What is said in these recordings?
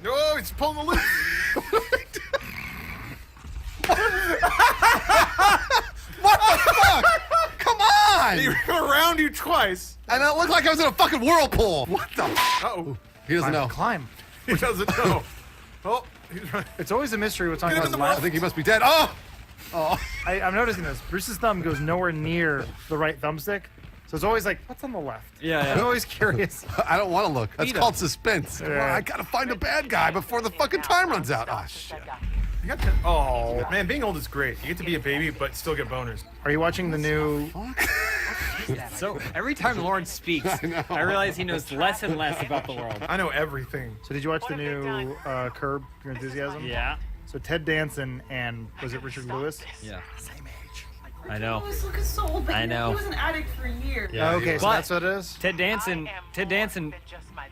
No, he's pulling the loop. What the fuck? Come on! He ran around you twice. And it looked like I was in a fucking whirlpool. What the? Uh-oh. He doesn't know. Climb. He doesn't know. Oh, he's right. It's always a mystery what's on Get him his in the left. I think he must be dead. Oh! Oh. I'm noticing this. Bruce's thumb goes nowhere near the right thumbstick. So it's always like, what's on the left? Yeah. I'm always curious. I don't want to look. That's Beat him. called suspense. Yeah. I gotta find a bad guy before the fucking time runs out. Oh, shit. You got to, oh, man, being old is great. You get to be a baby, but still get boners. Are you watching the new... So every time Lawrence speaks, I realize he knows less and less about the world. I know everything. So did you watch the new Curb Your Enthusiasm? Yeah. So Ted Danson and, was it Richard Lewis? Yeah. Same age. I know. Lewis looking so old, but I know. he was an addict for years. Yeah, Okay, so But- that's what it is? Ted Danson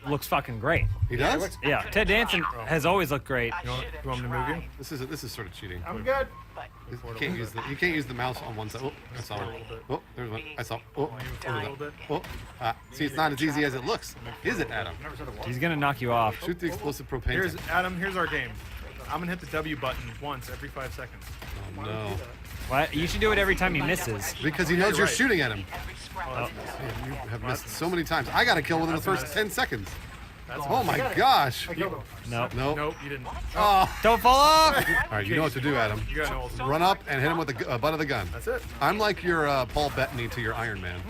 looks fucking great. He does? Yeah. Ted Danson has always looked great. You want me to move you? This is sort of cheating. I'm good. You can't use the mouse on one side. Oh, I saw one. Oh, there's one. I saw. Oh, oh. See, it's not as easy as it looks. Is it, Adam? He's gonna knock you off. Shoot the explosive propane. Here's tank. Adam. Here's our game. I'm gonna hit the W button once every 5 seconds. Oh, no. What? You should do it every time he misses. Because he knows you're you're right. shooting at him. Oh, You have missed so many times. I got to kill within the first 10 seconds. that's Oh my gosh. No. No. Nope, you didn't. Oh. Don't fall off. All right, you know what to do, Adam. You gotta know what to do. Run up and hit him with the butt of the gun. That's it. I'm like your Paul Bettany to your Iron Man.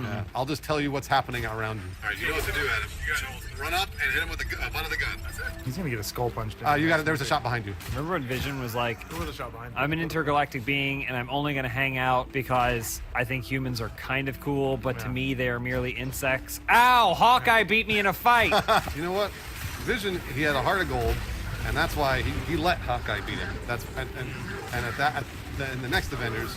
Yeah, I'll just tell you what's happening around you. All right, you know what to do, Adam. You gotta run up and hit him with the butt of the gun. That's it. He's going to get a skull punched in. You got it. There's a shot behind you. Remember when Vision was like, There was a shot behind. I'm an intergalactic being and I'm only going to hang out because I think humans are kind of cool, but to me they are merely insects. Ow! Hawkeye beat me in a fight. You know what? Vision, he had a heart of gold, and that's why he let Hawkeye beat him. That's in the next Avengers,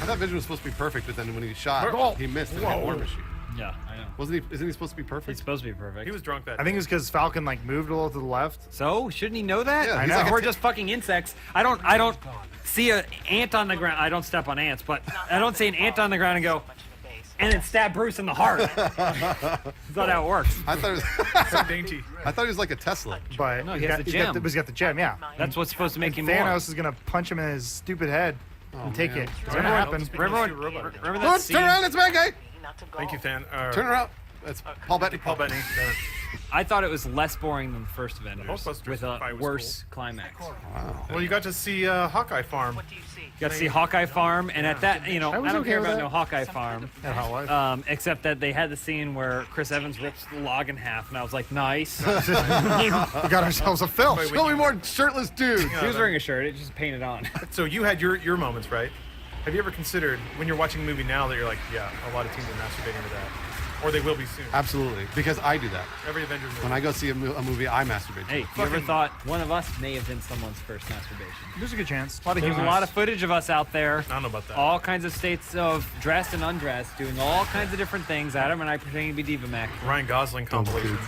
I thought Vision was supposed to be perfect, but then when he shot, he missed and hit War Machine. Yeah, I know. Isn't he supposed to be He's perfect? supposed to be perfect. He was drunk that I think it was because Falcon like moved a little to the left. So shouldn't he know that? Yeah, he's like a We're t- just fucking insects. I don't see an ant on the ground. I don't step on ants, but I don't see an ant on the ground and go, and then stab Bruce in the heart. That's not how it works. I thought it was, so dainty. I thought he was like a Tesla. But No, he has the gem. He's got the gem, yeah. That's what's supposed to make him Thanos is going to punch him in his stupid head and take man. it. It's going to happen. Remember that Turn scene? around, it's bad guy. Thank you, Than. Turn around. That's Paul Bettany. Paul Bettany. Damn it. I thought it was less boring than the first Avengers, Ghostbusters with a fight was worse climax. Wow. Well, you got to see Hawkeye Farm. You got to see Hawkeye Farm, and at that, I was don't okay care with about that. no Hawkeye Farm, And Hot Wife. except that they had the scene where Chris Evans rips the log in half, and I was like, nice. We got ourselves a film. Wait, Show me more shirtless dudes. He was wearing a shirt, it just painted on. So you had your moments, right? Have you ever considered when you're watching a movie now that you're like, yeah, a lot of teens are masturbating to that, or they will be soon? Absolutely, because I do that. Every Avengers movie. When I go see a movie, I masturbate. Hey, you ever thought one of us may have been someone's first masturbation? There's a good chance. A lot of There's a humans. lot of footage of us out there, I don't know about that. all kinds of states of dressed and undressed, doing all kinds of different things. Adam and I pretending to be Diva Mac. Ryan Gosling compilations.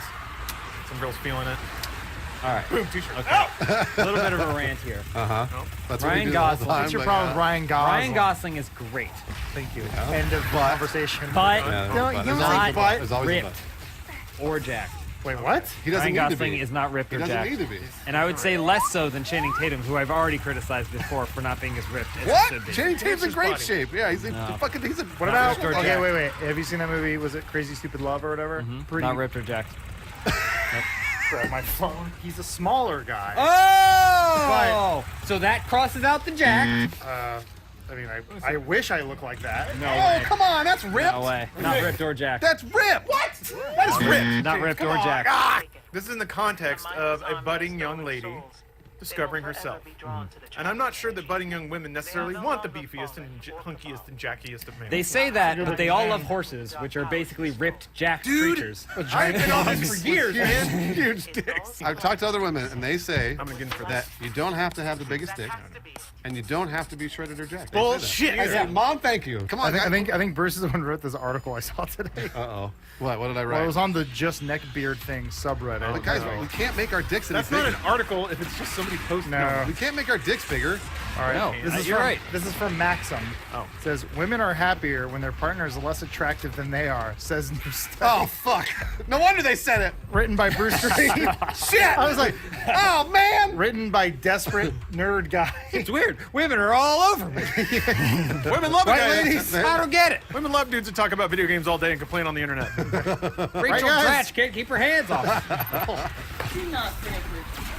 Some girls feeling it. All right, Boom, t-shirt. a little bit of a rant here. That's what we Ryan do all the Gosling. time, What's your but, problem with Ryan Gosling? Ryan Gosling is great, Thank you. End of conversation. but Yeah, No, but you there's don't always say a but. There's always a ripped but. or jacked. Wait, what? He doesn't Ryan need to Gosling be. is not ripped He or doesn't jacked. need to be. And I would say less so than Channing Tatum, who I've already criticized before for not being as ripped as he What? should be. Channing Tatum's in his great body. shape. Yeah, he's a What about? Ripped or Okay, jacked. wait. Have you seen that movie? Was it Crazy Stupid Love or whatever? Pretty. Not ripped or jacked. Grab my phone. He's a smaller guy. Oh! So that crosses out the jack. I mean, I wish I looked like that. No Oh, way. come on, that's ripped. No way. Not ripped or jacked. That's ripped. What? That's ripped. Not ripped or jacked. This is in the context of a budding young lady discovering herself. And I'm not sure that budding young women necessarily want the beefiest and hunkiest and jackiest of men. They say that, but they all love horses, which are basically ripped, jacked creatures. I've been on this for years, man. Huge dicks. I've talked to other women, and they say I'm gonna get in for that this. you don't have to have the biggest dick. and you don't have to be shredded or jacked. Bullshit. I say, Mom, thank you. Come on. I think Bruce is the one who wrote this article I saw today. Uh-oh. What did I write? Well, it was on the Just Neck Beard thing subreddit. But guys, we can't make our dicks any That's bigger. not an article if it's just somebody posting. No. We can't make our dicks bigger. All right. No, you're right. This is from Maxim. Oh. It says women are happier when their partner is less attractive than they are. Says new study. Oh, fuck. No wonder they said it. Written by Bruce Green. Shit. I was like, Oh, man. written by desperate nerd guy. It's weird. Women are all over me. Women love Right, it. ladies? I don't get it. Women love dudes that talk about video games all day and complain on the internet. Rachel guys? Dratch can't keep her hands off it. Do not think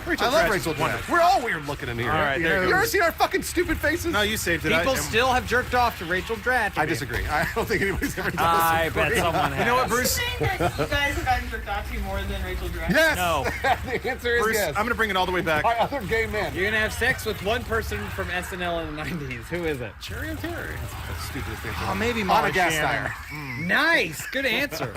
I love Rachel Dratch. We're all weird looking in here. All right, there You you go. ever seen our fucking stupid faces? No, you saved it. People still have jerked off to Rachel Dratch. I disagree. I don't think anybody's ever done I this. bet someone has. You know what, Bruce? saying that you guys have gotten jerked off to more than Rachel Dratch. Yes. No. The answer is Bruce, yes. I'm going to bring it all the way back. By other gay men. You're gonna have sex with one person from SNL in the 90s. Who is it? Cherry and Terry. That's the stupidest thing. Oh, maybe On Molly a gas Shannon. tire. Nice. Good answer.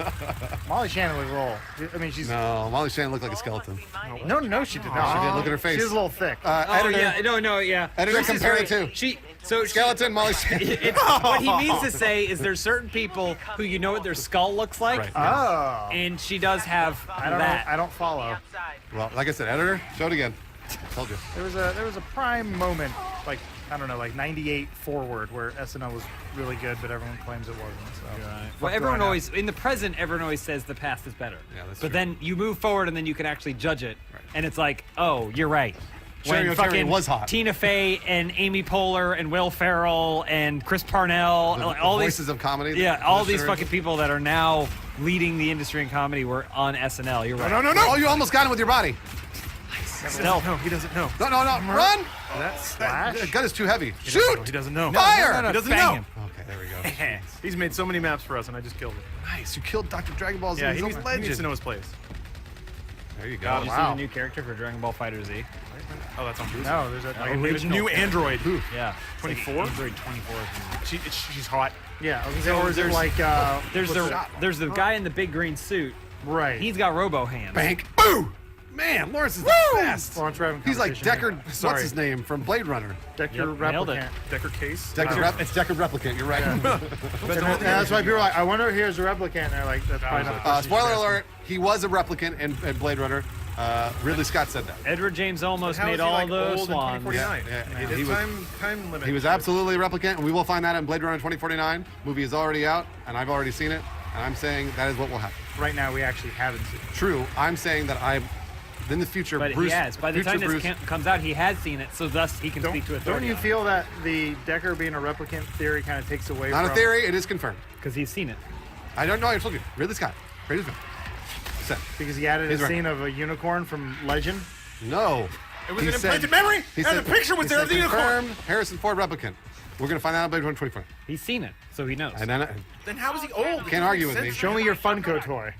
Molly Shannon would roll. I mean, she's No, Molly Shannon looked like a skeleton. no, she did not. She did. Look at her face. She's a little thick. Oh Editor, yeah. No. Yeah. editor, This is compare it very- to. So Skeleton, Molly Shannon. What he means to say is there's certain people who you know what their skull looks like, Right. Oh. and she does have I don't that. know. I don't follow. Well, like I said, editor, show it again. Told you. There was a prime moment, like I don't know, like 98 forward, where SNL was really good, but everyone claims it wasn't. So. Well, everyone always in the present, everyone always says the past is better. Yeah, that's but true. then you move forward, and then you can actually judge it, Right. and it's like, oh, you're right. Cherry When O'Terry fucking was hot. Tina Fey and Amy Poehler and Will Ferrell and Chris Parnell, The all voices these of comedy. yeah, all these commissioners. fucking people that are now leading the industry in comedy were on SNL. You're right. No. Oh, you almost got him with your body. Stealth. No, he doesn't know. No, run! That slash. The gun is too heavy. He Shoot! doesn't know. Fire! He doesn't Bang know. him. Okay, there we go. He's made so many maps for us, and I just killed it. Nice, you killed Dr. Dragon Ball Z. Yeah, He's he a needs, he legend. needs to know his place. There you go. Did you see Wow. the new character for Dragon Ball Fighter Z? Oh, that's on Bruce. No, there's a Like a new android. Yeah. 24? Android 24. She's hot. Yeah, I was gonna say, or is it there's- like There's the guy in the big green suit. right? He's got robo hands. Bank. Boo! Man, Lawrence is the best. Lawrence Raven He's like competition Deckard. here. What's Sorry, his name from Blade Runner? Deckard Yep, nailed it. Replicant. Decker case. It's Deckard Replicant. You're right. And that's why people are like, I wonder if here's a replicant. And they're like, that's probably not. the question Spoiler she's alert: he was a replicant in Blade Runner. Ridley Scott said that. Edward James almost How made is he, all like, those old in swans. 2049? Yeah, His he was- time limit. He was absolutely a replicant, and we will find that in Blade Runner 2049. Movie is already out, and I've already seen it. And I'm saying that is what will happen. asking. Right now, we actually haven't seen it. True. I'm saying that in the future, But Bruce. he has. By the future time this Bruce, comes out, he has seen it, so thus he can speak to Don't authority. you feel that the Decker being a replicant theory kind of takes away not from a theory. It is confirmed. Because he's seen it. I don't know. I told you. Ridley Scott. Ridley Scott. Said. because he added He's a right. scene of a unicorn from Legend? No. It was He an said- implanted memory, he and said- the picture was he there said of the unicorn. confirmed Harrison Ford replicant. We're gonna find out in Blade Runner 2049. He's seen it, so he knows. And then Then how is he old? Can't argue with me. Show me your Funko toy.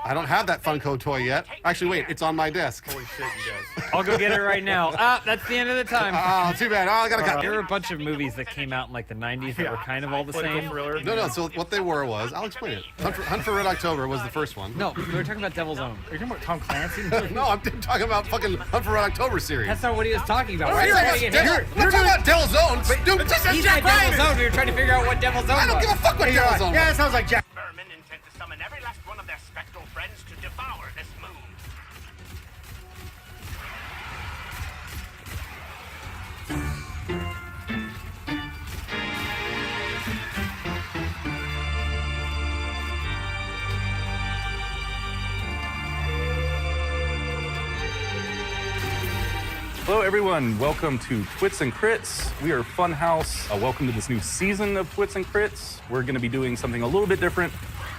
I don't have that Funko toy yet. Actually, wait, it's on my desk. Holy shit, you guys. I'll go get it right now. That's the end of the time. Oh, too bad. Oh, I gotta cut. There were a bunch of movies that came out in like the 90s that were kind of all the Political same. thriller. No. So what they were was, I'll explain it. Hunt for Red October was the first one. No, we were talking about Devil's Own. Are you talking about Tom Clancy? No, I'm talking about fucking Hunt for Red October series. That's not what he was talking about. We're Why are you trying to get him? talking about Devil's Own. Dude, He's not Devil's Own. We were trying to figure out what Devil's Own was. I don't give a fuck what Devil's Own Yeah, was. it sounds like Jack. Vermin intend to summon every last one of their spectral friends to devour this moon. Hello, everyone. Welcome to Twits and Crits. We are Funhouse. Welcome to this new season of Twits and Crits. We're going to be doing something a little bit different.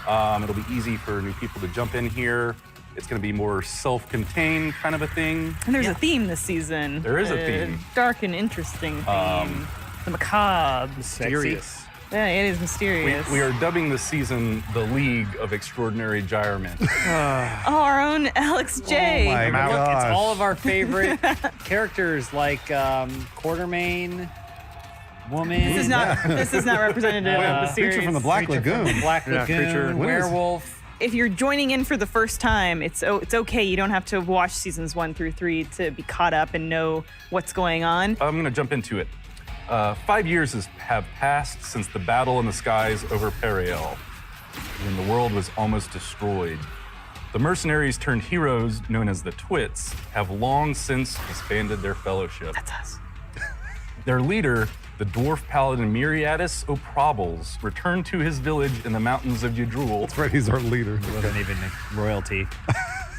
It'll be easy for new people to jump in here. It's going to be more self-contained kind of a thing. And there's a theme this season. There is a theme. Dark and interesting theme. The macabre. Mysterious. Yeah, it is mysterious. We are dubbing the season the League of Extraordinary Gyrement. Oh, our own Alex J. Look, it's all of our favorite characters like Quartermain, Woman. This is not representative of the series. Creature from the Black Lagoon. Black Lagoon, Creature. What is- Werewolf. If you're joining in for the first time, it's okay. You don't have to watch seasons 1 through 3 to be caught up and know what's going on. I'm going to jump into it. 5 years have passed since the battle in the skies over Periel, when the world was almost destroyed. The mercenaries turned heroes, known as the Twits, have long since disbanded their fellowship. That's us. Their leader, the dwarf paladin Myriadis O'Probles, returned to his village in the mountains of Yadrul. That's right, he's our leader. He wasn't even royalty.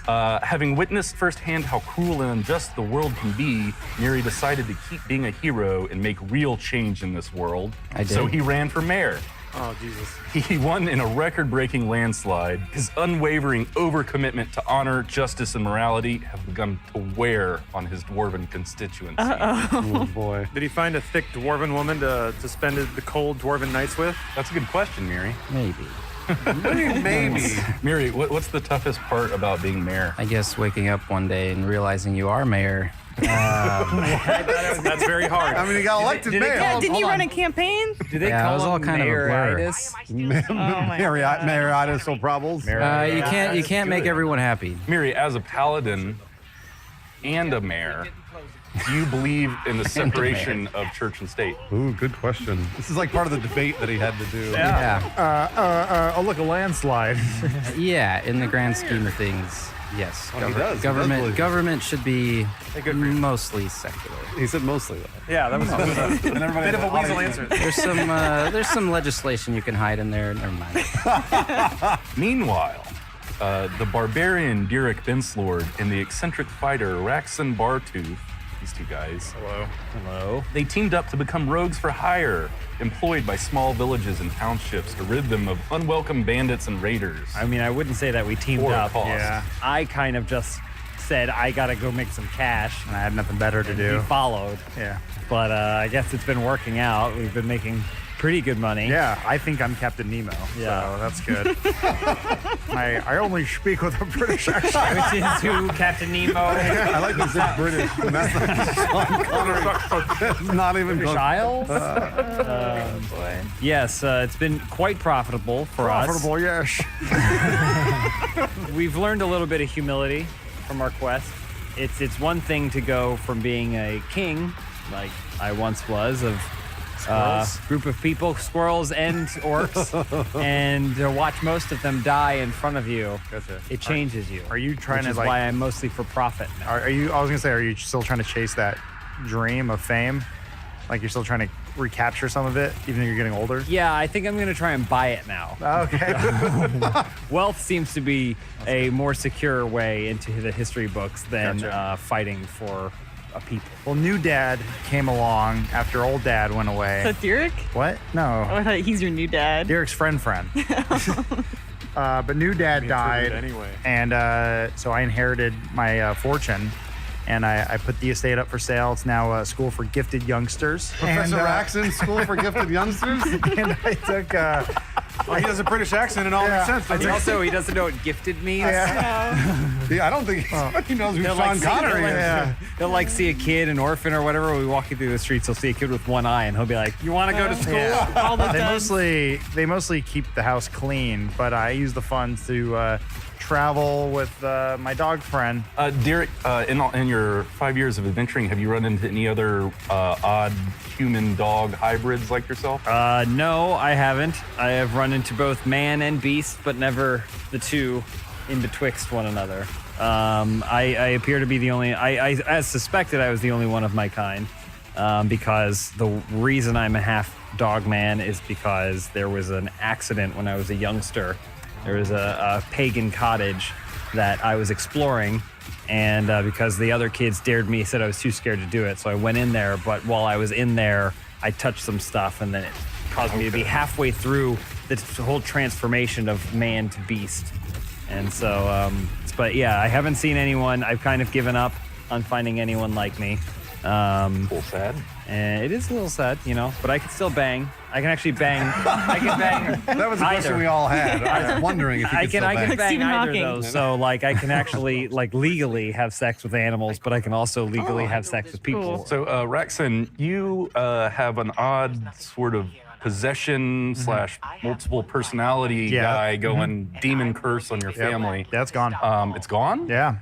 Having witnessed firsthand how cruel and unjust the world can be, Miri decided to keep being a hero and make real change in this world. So he ran for mayor. Oh, Jesus. He won in a record-breaking landslide. His unwavering overcommitment to honor, justice, and morality have begun to wear on his dwarven constituency. Oh, boy. Did he find a thick dwarven woman to spend the cold dwarven nights with? That's a good question, Miri. Maybe. Maybe. Miri, what's the toughest part about being mayor? I guess waking up one day and realizing you are mayor. That's very hard. I mean, he got elected mayor. Yeah, didn't you run a campaign? Do they Yeah, it call was all him kind of a blur. Mayor-itis? Myriadis O'Probles. You can't make everyone happy. Miri, as a paladin and a mayor, do you believe in the separation of church and state? Ooh, good question. This is like part of the debate that he had to do. Yeah. Oh, look, a landslide. Yeah, in the grand scheme of things, yes. Oh, he does. He does believe it. Government should be mostly secular. He said mostly, though. Yeah, that was a bit of a weasel answer. There's some legislation you can hide in there. Never mind. Meanwhile, the barbarian Direk Benslord and the eccentric fighter Raxon Bartooth, these two guys, Hello. they teamed up to become rogues for hire, employed by small villages and townships to rid them of unwelcome bandits and raiders. I mean, I wouldn't say that we teamed For a up. cost. Yeah. I kind of just said I gotta go make some cash. I had nothing better to He do. followed. Yeah. But I guess it's been working out. We've been making pretty good money. Yeah, I think I'm Captain Nemo. Yeah. So that's good. I only speak with a British accent. Which is who Captain Nemo. I like this British. And that's Sean Connery. Not even close. Isles? Yes, it's been quite profitable for us. Profitable, yes. We've learned a little bit of humility from our quest. It's one thing to go from being a king, like I once was, of group of people, squirrels and orcs, and to watch most of them die in front of you. Gotcha. It changes you. Are you trying which to is like? why I'm mostly for profit now. Are you? I was gonna say, are you still trying to chase that dream of fame? Like you're still trying to recapture some of it, even though you're getting older. Yeah, I think I'm gonna try and buy it now. Okay. Wealth seems to be a more secure way into the history books than Gotcha. fighting for a people. Well, new dad came along after old dad went away. Is that Derek? What? No. Oh, I thought he's your new dad. Derek's friend. But new dad died, anyway. and so I inherited my fortune, and I put the estate up for sale. It's now a school for gifted youngsters. Professor Raxon, School for Gifted Youngsters? And I took. Well, he has a British accent and all Yeah. makes sense. But doesn't it? also, he doesn't know what gifted means. Yeah, I don't think he knows who They'll Sean like, Connery is. Yeah. He'll like see a kid, an orphan or whatever. We walking through the streets, he'll see a kid with one eye, and he'll be like, "You want to go to school?" Yeah. All the They mostly keep the house clean, but I use the funds to travel with my dog friend. Derek, in your 5 years of adventuring, have you run into any other odd human-dog hybrids like yourself? No, I haven't. I have run into both man and beast, but never the two in betwixt one another. I appear to be the only. I as suspected, I was the only one of my kind, because the reason I'm a half dog man is because there was an accident when I was a youngster. There was a pagan cottage that I was exploring, and because the other kids dared me, said I was too scared to do it, so I went in there. But while I was in there, I touched some stuff, and then it caused me to be halfway through the whole transformation of man to beast. And so, but yeah, I haven't seen anyone. I've kind of given up on finding anyone like me. A little sad. And it is a little sad, you know, but I can still bang. I can actually bang. I can bang. That was a question either. we all had. I was wondering if you could I can still bang. bang Stephen either Hawking. of those. So like I can actually like legally have sex with animals, but I can also legally have sex with people. Cool. So, Raxon, you have an odd sort of possession / multiple personality Yeah. guy going demon curse on your family. Yeah, it's gone. It's gone? Yeah.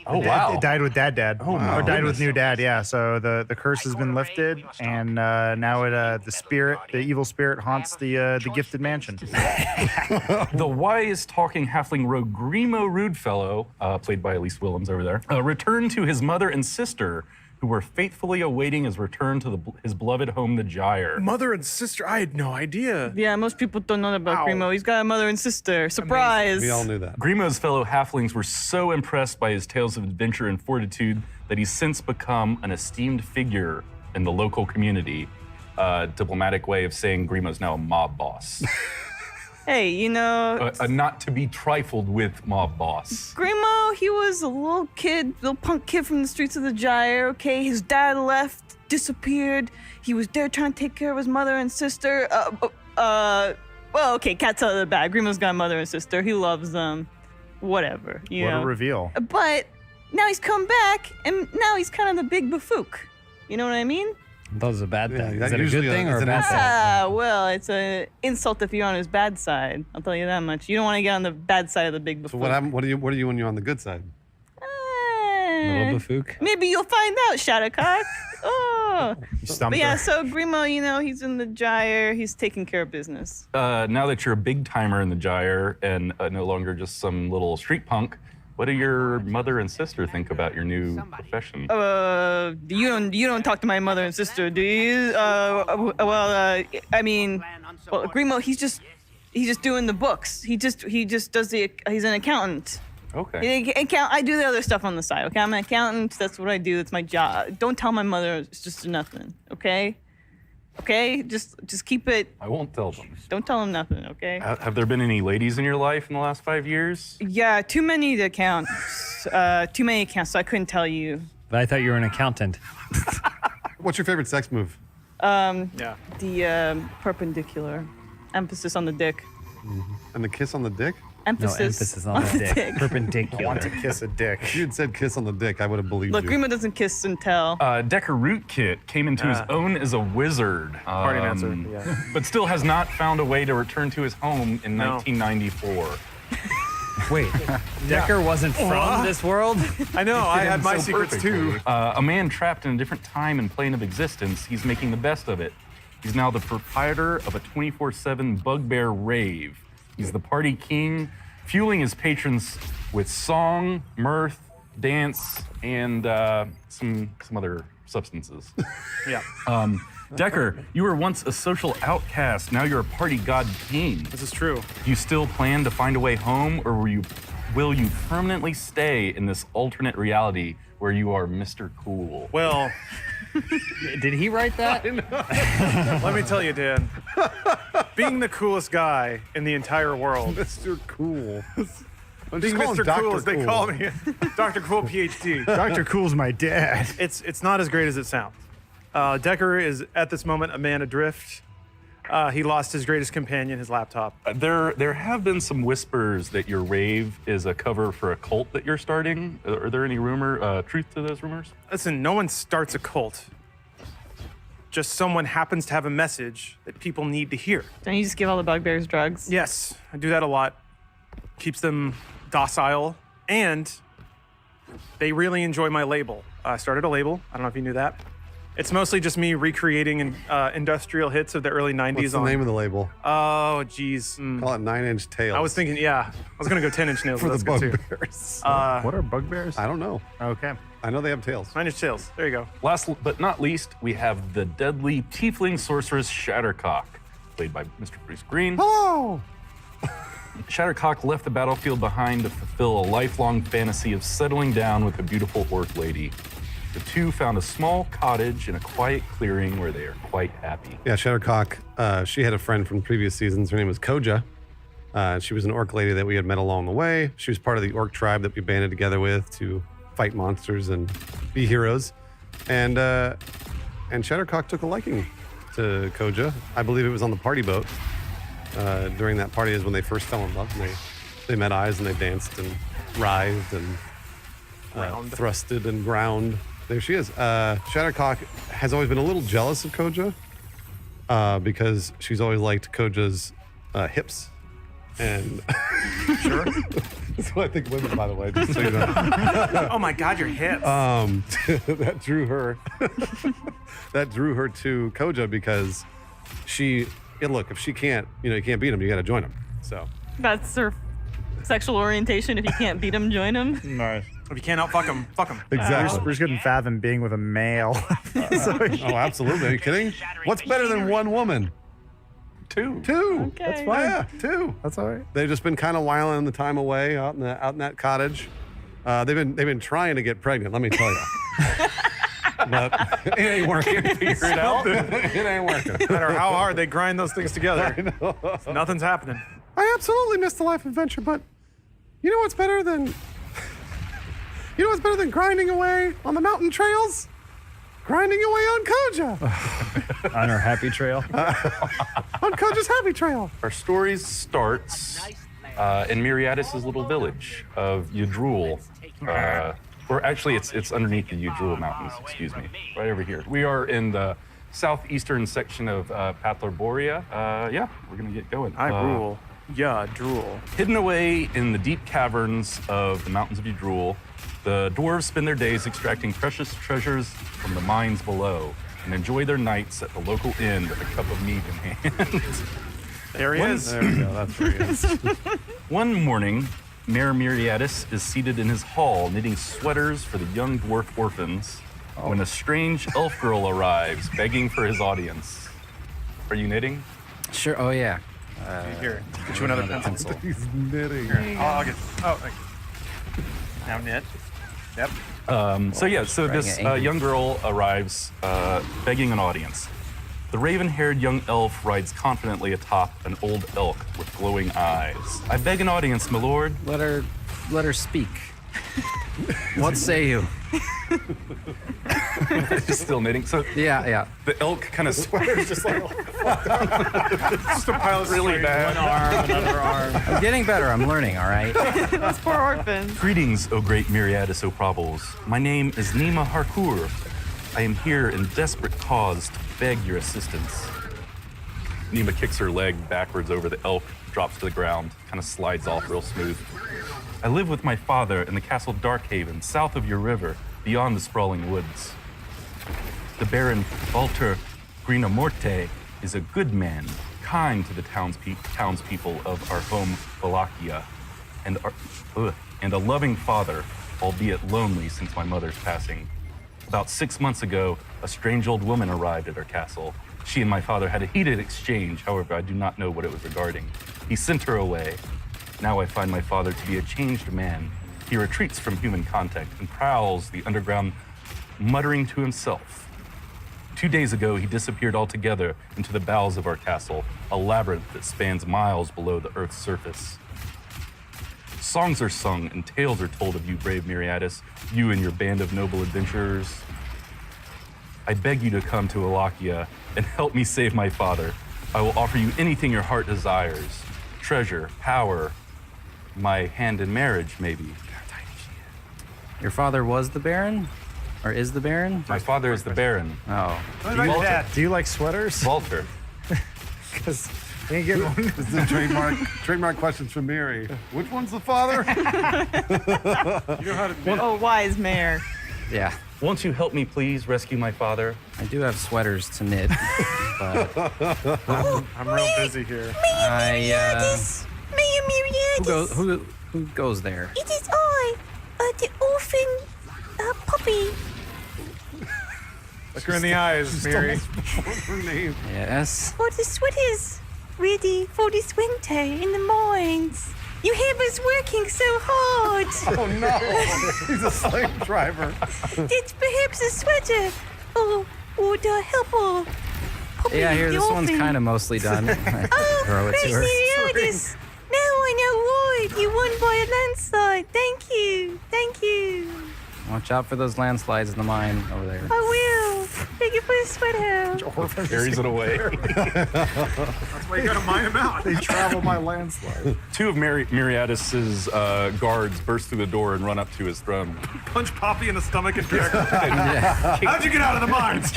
Oh, wow. It died with Dad. Oh, my or died with goodness. new Dad. Yeah. So the curse has been lifted, and now the evil spirit haunts the gifted mansion. The wise talking halfling rogue Grimo Rudefellow, played by Elise Willems over there, returned to his mother and sister, who were faithfully awaiting his return to his beloved home, the Gyre. Mother and sister. I had no idea. Yeah, most people don't know about Wow. Grimo. He's got a mother and sister. Surprise! We all knew that. Grimo's fellow halflings were so impressed by his tales of adventure and fortitude that he's since become an esteemed figure in the local community. Diplomatic way of saying Grimo's now a mob boss. Hey, you know, A not to be trifled with mob boss. Grimo, he was a little punk kid from the streets of the Gyre, okay? His dad left, disappeared. He was there trying to take care of his mother and sister. Well, okay, cat's out of the bag. Grimo's got a mother and sister. He loves them. Whatever, you What know. a reveal. But now he's come back, and now he's kind of the big bafook. You know what I mean? That was a bad Yeah, thing. that Is it a usually good thing is or a an bad insult. thing? Well, it's an insult if you're on his bad side. I'll tell you that much. You don't want to get on the bad side of the big bafook. So what happened? What are you when you're on the good side? Little bafook. Maybe you'll find out, Shattercock. Oh. You stumped But yeah, her. so Grimo, you know, he's in the Gyre. He's taking care of business. Now that you're a big timer in the Gyre and no longer just some little street punk, what do your mother and sister think about your new profession? You don't talk to my mother and sister, do you? I mean, well, Grimo, he's just doing the books. He just does he's an accountant. Okay. I do the other stuff on the side, okay? I'm an accountant. That's what I do. That's my job. Don't tell my mother it's just nothing, okay? Okay? Just keep it. I won't tell them. Don't tell them nothing, okay? Have there been any ladies in your life in the last 5 years? Yeah, too many to count. Too many accounts, so I couldn't tell you. But I thought you were an accountant. What's your favorite sex move? Yeah. The perpendicular. Emphasis on the dick. And the kiss on the dick? No Emphasis, emphasis on the dick. I Perpendicular. want to kiss a dick. If you had said kiss on the dick, I would have believed Look, you. Grimo doesn't kiss and tell. Decker Rootkit came into his own as a wizard. Party dancer, yeah. But still has not found a way to return to his home in No. 1994. Wait, Decker wasn't from this world? I know. I had my So secrets too. perfectly. A man trapped in a different time and plane of existence. He's making the best of it. He's now the proprietor of a 24/7 bugbear rave. He's the party king, fueling his patrons with song, mirth, dance, and some other substances. Yeah. Decker, you were once a social outcast. Now you're a party god king. This is true. Do you still plan to find a way home, or will you permanently stay in this alternate reality where you are Mr. Cool? Well, Did he write that? let me tell you, Dan. Being the coolest guy in the entire world. Mr. Cool. Being Mr. Cool, as they call me. Dr. Cool, PhD. Dr. Cool's my dad. It's not as great as it sounds. Decker is, at this moment, a man adrift. He lost his greatest companion, his laptop. There have been some whispers that your rave is a cover for a cult that you're starting. Are there any truth to those rumors? Listen, no one starts a cult. Just someone happens to have a message that people need to hear. Don't you just give all the bugbears drugs? Yes, I do that a lot. Keeps them docile, and they really enjoy my label. I started a label. I don't know if you knew that. It's mostly just me recreating industrial hits of the early 90s. What's the name of the label? Oh, geez. Call it 9 Inch Tails. I was thinking, yeah. I was going to go 10-inch nails, for but the that's good too. bugbears. What are bugbears? I don't know. Okay. I know they have tails. 9-inch tails. There you go. Last but not least, we have the deadly tiefling sorceress Shattercock, played by Mr. Bruce Green. Oh! Shattercock left the battlefield behind to fulfill a lifelong fantasy of settling down with a beautiful orc lady. The two found a small cottage in a quiet clearing where they are quite happy. Yeah, Shattercock, she had a friend from previous seasons. Her name was Koja. She was an orc lady that we had met along the way. She was part of the orc tribe that we banded together with to fight monsters and be heroes. And Shattercock took a liking to Koja. I believe it was on the party boat. During that party is when they first fell in love. And they met eyes and they danced and writhed and thrusted and ground. There she is. Shattercock has always been a little jealous of Koja because she's always liked Koja's hips. And Sure. That's what I think women, by the way, just so you know. Oh my God, your hips. That drew her. That drew her to Koja because look, if she can't, you can't beat him, you got to join him. So That's her sexual orientation. If you can't beat him, join him. Nice. If you can't out-fuck him, fuck him. exactly. We just couldn't fathom being with a male. Oh, absolutely. Are you kidding? What's better than one woman? Two. Okay. That's fine. Yeah, two. That's all right. They've just been kind of whiling the time away out in that cottage. They've been trying to get pregnant. Let me tell you. But it ain't working. Figure it out. It ain't working. No matter how hard they grind those things together, nothing's happening. I absolutely miss the life adventure, but you know what's better than grinding away on the mountain trails? Grinding away on Koja. On our happy trail. On Koja's happy trail. Our story starts in Miriadis' little village of Yadrul. Or actually, it's underneath the Yadrul Mountains, excuse me, right over here. We are in the southeastern section of Pathlar Borea. Yeah, we're going to get going. I rule. Yeah, drool. Hidden away in the deep caverns of the mountains of Yadrul, the dwarves spend their days extracting precious treasures from the mines below and enjoy their nights at the local inn with a cup of mead in hand. There he is. There we go. That's where he is. One morning, Mayor Miriadis is seated in his hall knitting sweaters for the young dwarf orphans when a strange elf girl arrives begging for his audience. Are you knitting? Sure. Oh yeah. Here, get you another pencil. He's knitting. I'll get. Oh, thank you. Now knit. Yep. So this young girl arrives begging an audience. The raven-haired young elf rides confidently atop an old elk with glowing eyes. I beg an audience, my lord. Let her speak. What say you? Just still knitting. So Yeah. the elk kind of sweaters just like Just a pile of really bad. Arm, another arm. I'm getting better. I'm learning. All right. Those poor orphans. Greetings, O great Miriadis O'Probbles. My name is Nima Harcourt. I am here in desperate cause to beg your assistance. Nima kicks her leg backwards over the elk, drops to the ground, kind of slides off real smooth. I live with my father in the castle Darkhaven, south of your river, beyond the sprawling woods. The Baron Walter Grinamorte is a good man, kind to the townspeople of our home Wallachia, and a loving father, albeit lonely since my mother's passing. About 6 months ago, a strange old woman arrived at our castle. She and my father had a heated exchange, however, I do not know what it was regarding. He sent her away. Now I find my father to be a changed man. He retreats from human contact and prowls the underground, muttering to himself. 2 days ago, he disappeared altogether into the bowels of our castle, a labyrinth that spans miles below the earth's surface. Songs are sung and tales are told of you, brave Miriadis, you and your band of noble adventurers. I beg you to come to Wallachia and help me save my father. I will offer you anything your heart desires. Treasure, power, my hand in marriage, maybe. Your father was the Baron, or is the Baron? My father is the Baron. Oh. Do you like sweaters? Walter. Because you ain't getting one. This is the trademark questions from Miri. Which one's the father? Oh, wise mayor. Yeah. Won't you help me, please, rescue my father? I do have sweaters to knit, but I'm real busy here. Mayor Miriadis. who goes there? It is I, the orphan puppy. Look her in the eyes, Miri. Her name. Yes. For the sweaters, ready for this winter in the mines. You have us working so hard. Oh no! He's a slave driver. It's perhaps a sweater or the helper. Puppy, Yeah, here, the this one's orphan. kind of mostly done. Oh, Throw it to her. Miriadis. Now I know why you won by a landslide. Thank you. Thank you. Watch out for those landslides in the mine over there. I will. Thank you for the sweater. Carries it away. That's why you gotta mine him out. They travel by landslide. Two of Miriadis' guards burst through the door and run up to his throne. Punch Poppy in the stomach and kick. Yeah. How'd you get out of the mines?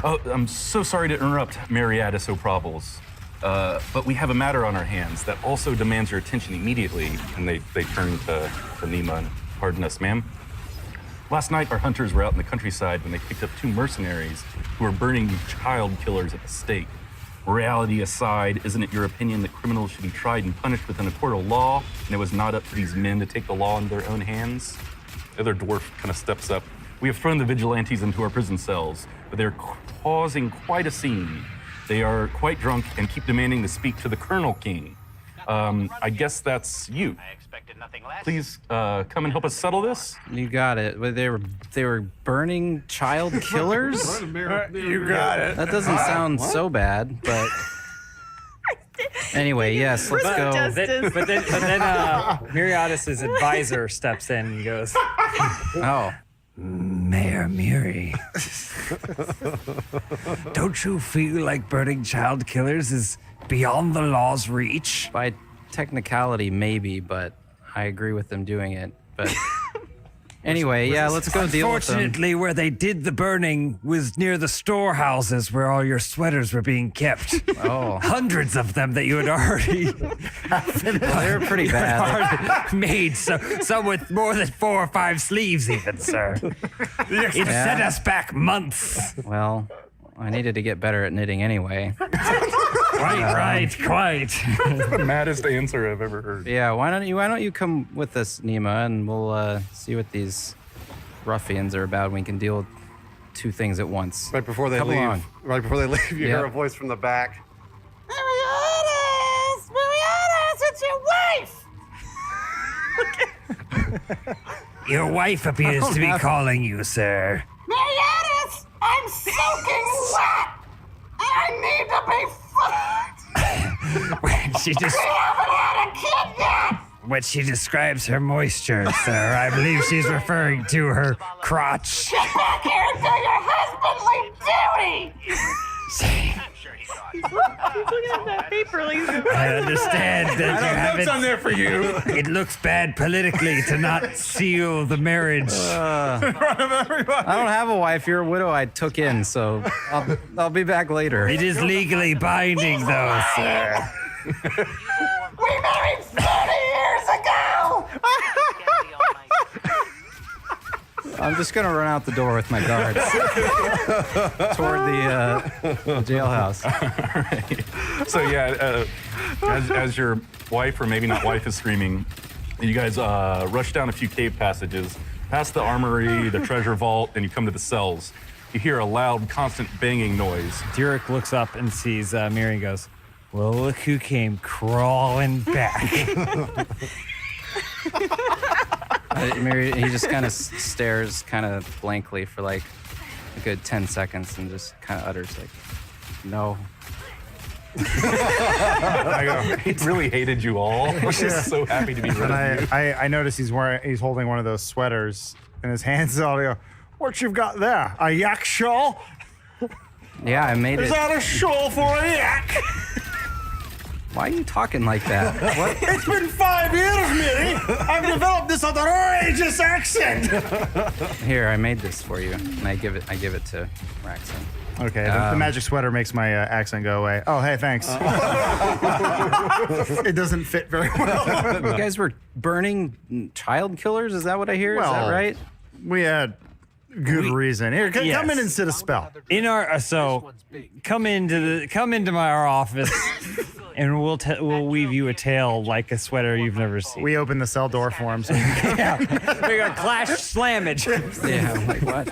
Oh, I'm so sorry to interrupt, Miriadis O'Probbles. but we have a matter on our hands that also demands your attention immediately. And they turn to Nima and, pardon us, ma'am. Last night, our hunters were out in the countryside when they picked up 2 mercenaries who were burning child killers at the stake. Morality aside, isn't it your opinion that criminals should be tried and punished within a court of law, and it was not up to these men to take the law into their own hands? The other dwarf kind of steps up. We have thrown the vigilantes into our prison cells, but they're causing quite a scene. They are quite drunk and keep demanding to speak to the Colonel King. I guess that's you. I expected nothing less. Please come and help us settle this. You got it. But they were burning child killers? You got it. That doesn't sound so bad, but anyway, yes, let's go. Justice. But then Miriadis' advisor steps in and goes, Oh, Mayor Miri, don't you feel like burning child killers is beyond the law's reach? by technicality, maybe, but I agree with them doing it. But anyway, yeah, let's go deal with them. Unfortunately, where they did the burning was near the storehouses where all your sweaters were being kept. Oh, Hundreds of them that you had already they're pretty bad. made, some with more than 4 or 5 sleeves even, sir. It set us back months. Well, I needed to get better at knitting anyway. Quite. The maddest answer I've ever heard. Yeah, why don't you come with us, Nima, and we'll see what these ruffians are about. We can deal with 2 things at once. Right before they Come leave, along. you hear a voice from the back. Marianas, it's your wife! Your wife appears to be calling you, sir. Marianas, I'm soaking wet! And I need to be fucked! She just haven't had a kid yet! when she describes her moisture, sir, I believe she's referring to her crotch. Get back here and do your husbandly duty! I'm sure he saw it. He's looking at that paper like I understand that you haven't. there for you. It looks bad politically to not seal the marriage. I don't have a wife. You're a widow I took in, so I'll be back later. It is legally binding, though, sir. We married 30 years ago! I'm just gonna run out the door with my guards toward the jailhouse. So yeah, as your wife, or maybe not wife, is screaming, you guys rush down a few cave passages, past the armory, the treasure vault, and you come to the cells. You hear a loud, constant banging noise. Derek looks up and sees Miri and goes, well, look who came crawling back. He just kind of stares kind of blankly for like a good 10 seconds and just kind of utters like, no. I go, he really hated you all. He's just so happy to be rid of you. I notice he's holding one of those sweaters in his hands. All go, what you've got there? A yak shawl? Yeah, I made it. that a shawl for a yak? Why are you talking like that? What? It's been 5 years, Millie. I've developed this outrageous accent. Here, I made this for you, and I give it to Raxon. Okay, the magic sweater makes my accent go away. Oh, hey, thanks. It doesn't fit very well. You guys were burning child killers? Is that what I hear? Is that Well, right? We had good reason. Here, come Yes. in and sit a spell. In our come into our office, and we'll weave you a tale like a sweater you've never seen. We opened the cell door for him. So We got clash slammage, Yeah, I'm like, what?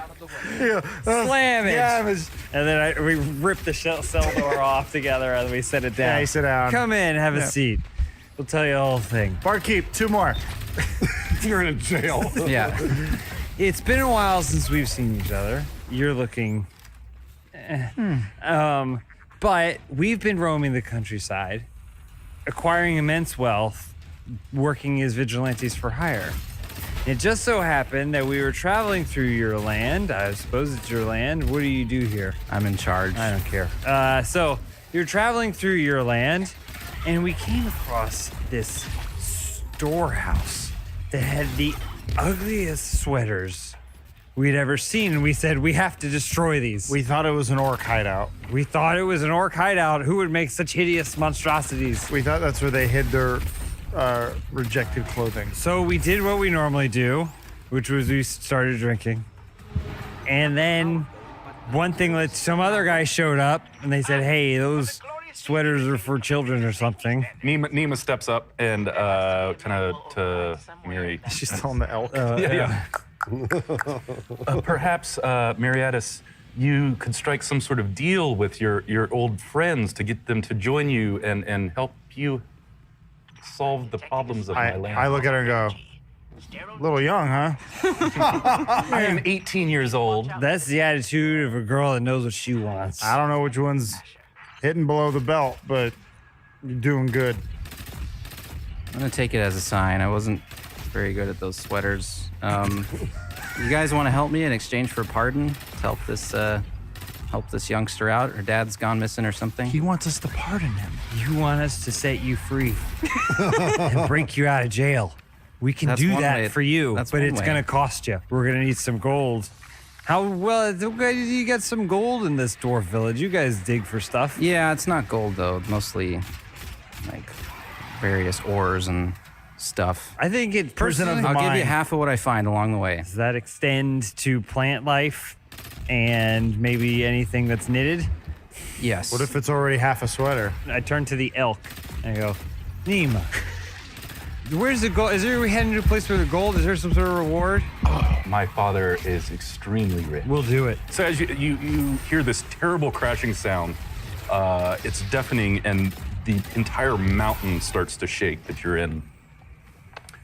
slammage, yeah, and then we rip the cell door off together and we set it down. hey, sit down. Come in, have a seat. We'll tell you the whole thing. Barkeep, 2 more. You're in a jail. Yeah. It's been a while since we've seen each other. You're looking, but we've been roaming the countryside, acquiring immense wealth, working as vigilantes for hire. It just so happened that we were traveling through your land. I suppose it's your land. What do you do here? I'm in charge. I don't care. So you're traveling through your land, and we came across this storehouse that had the ugliest sweaters we'd ever seen. And we said, we have to destroy these. We thought it was an orc hideout. We thought it was an orc hideout. Who would make such hideous monstrosities? We thought that's where they hid their rejected clothing. So we did what we normally do, which was we started drinking. And then one thing that some other guy showed up and they said, hey, those sweaters are for children or something. Nima steps up and kind of to Mary. She's telling the elk. Yeah. Perhaps, Mariatis, you could strike some sort of deal with your old friends to get them to join you and help you solve the problems of my land. I look at her and go, a little young, huh? I am 18 years old. That's the attitude of a girl that knows what she wants. I don't know which one's hitting below the belt, but you're doing good. I'm gonna take it as a sign. I wasn't very good at those sweaters. You guys want to help me in exchange for pardon? To help this youngster out? Her dad's gone missing or something? He wants us to pardon him. You want us to set you free and break you out of jail. We can That's do one that way. for you, That's but one it's way. going to cost you. We're going to need some gold. How well, you got some gold in this dwarf village. You guys dig for stuff. Yeah, it's not gold though. Mostly like various ores and stuff. I think it Prison of personally, the I'll give you mind. half of what I find along the way. does that extend to plant life and maybe anything that's knitted? Yes. What if it's already half a sweater? I turn to the elk and I go, Nima, where's the gold? Is there, are we heading to a place where the gold? Is there some sort of reward? My father is extremely rich. We'll do it. So as you hear this terrible crashing sound, it's deafening, and the entire mountain starts to shake that you're in.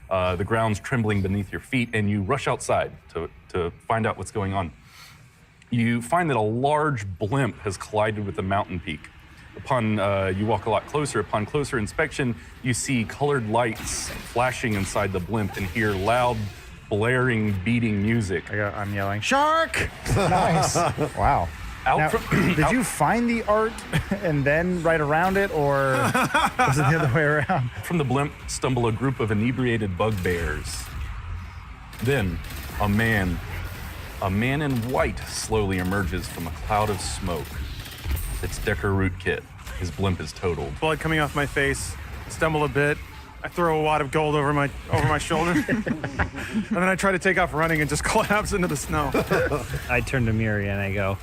The ground's trembling beneath your feet, and you rush outside to find out what's going on. You find that a large blimp has collided with the mountain peak. Upon you walk a lot closer, upon closer inspection, you see colored lights flashing inside the blimp and hear loud, blaring, beating music. I'm yelling, shark! Nice. Wow. Out Now, from- did you find the art and then write around it, or was it the other way around? From the blimp stumble a group of inebriated bugbears. Then, a man in white slowly emerges from a cloud of smoke. It's Decker Rootkit. His blimp is totaled. Blood coming off my face. Stumble a bit. I throw a wad of gold over my shoulder. And then I try to take off running and just collapse into the snow. I turn to Miri and I go,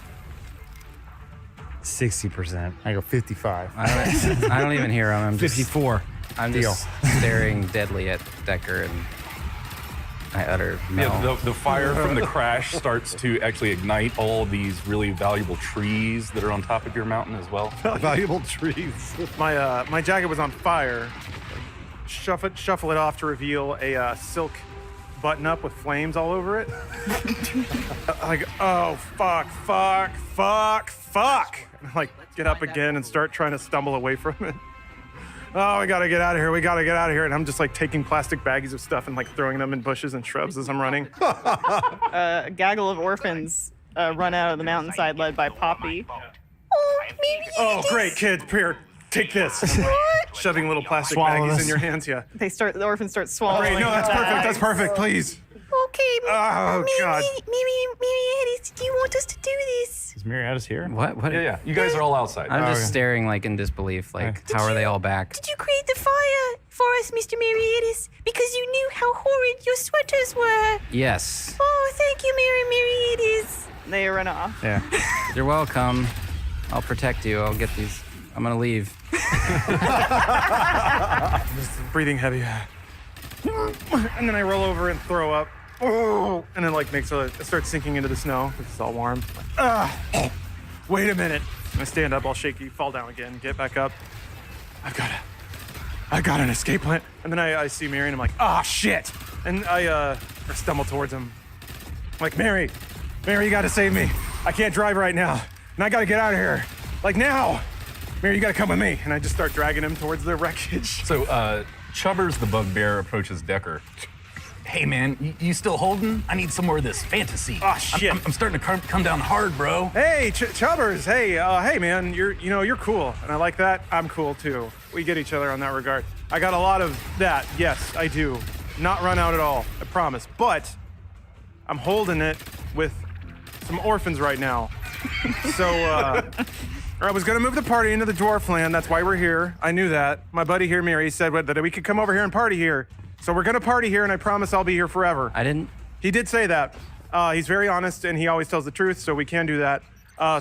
60%. I go 55. I don't even hear him. I'm just 54. I'm just staring deadly at Decker, and I utter no. Yeah, the fire from the crash starts to actually ignite all of these really valuable trees that are on top of your mountain as well. Valuable trees. My jacket was on fire. Shuffle it off to reveal a silk button-up with flames all over it. Like, oh, fuck. And I, like, get up again and start trying to stumble away from it. Oh, we gotta get out of here. And I'm just like taking plastic baggies of stuff and like throwing them in bushes and shrubs as I'm running. A gaggle of orphans run out of the mountainside led by Poppy. Oh, maybe Oh, great, kids, here, take this. Shoving little plastic Swallow baggies this. in your hands, yeah. The orphans start swallowing. Great, no, that's the perfect, bags. please. Okay, Oh, God. Mary, do you want us to do this? Is Mariatta's here? What? Yeah. You guys are all outside. I'm just Okay. staring like in disbelief. Like, how are they all back? Did you create the fire for us, Mr. Mariatis? Because you knew how horrid your sweaters were. Yes. Oh, thank you, Mary Mariatis. They run off. Yeah. You're welcome. I'll protect you. I'll get these. I'm gonna leave. Breathing heavy. And then I roll over and throw up. Oh, and it like it starts sinking into the snow. It's all warm. Wait a minute. And I stand up all shaky, fall down again, get back up. I've got an escape plan. And then I see Mary and I'm like, ah, shit. And I stumble towards him. I'm like, Mary, you gotta save me. I can't drive right now. And I gotta get out of here. Like now. Mary, you gotta come with me. And I just start dragging him towards the wreckage. So, Chubbers the bugbear approaches Decker. Hey, man, you still holding? I need some more of this fantasy. Ah, shit. I'm starting to come down hard, bro. Hey, Chubbers. Hey, man, you're cool, and I like that. I'm cool too. We get each other on that regard. I got a lot of that. Yes, I do. Not run out at all. I promise. But I'm holding it with some orphans right now. So I was gonna move the party into the dwarf land. That's why we're here. I knew that. My buddy here, Mary, said that we could come over here and party here. So we're gonna party here, and I promise I'll be here forever. I didn't. He did say that. He's very honest, and he always tells the truth, so we can do that.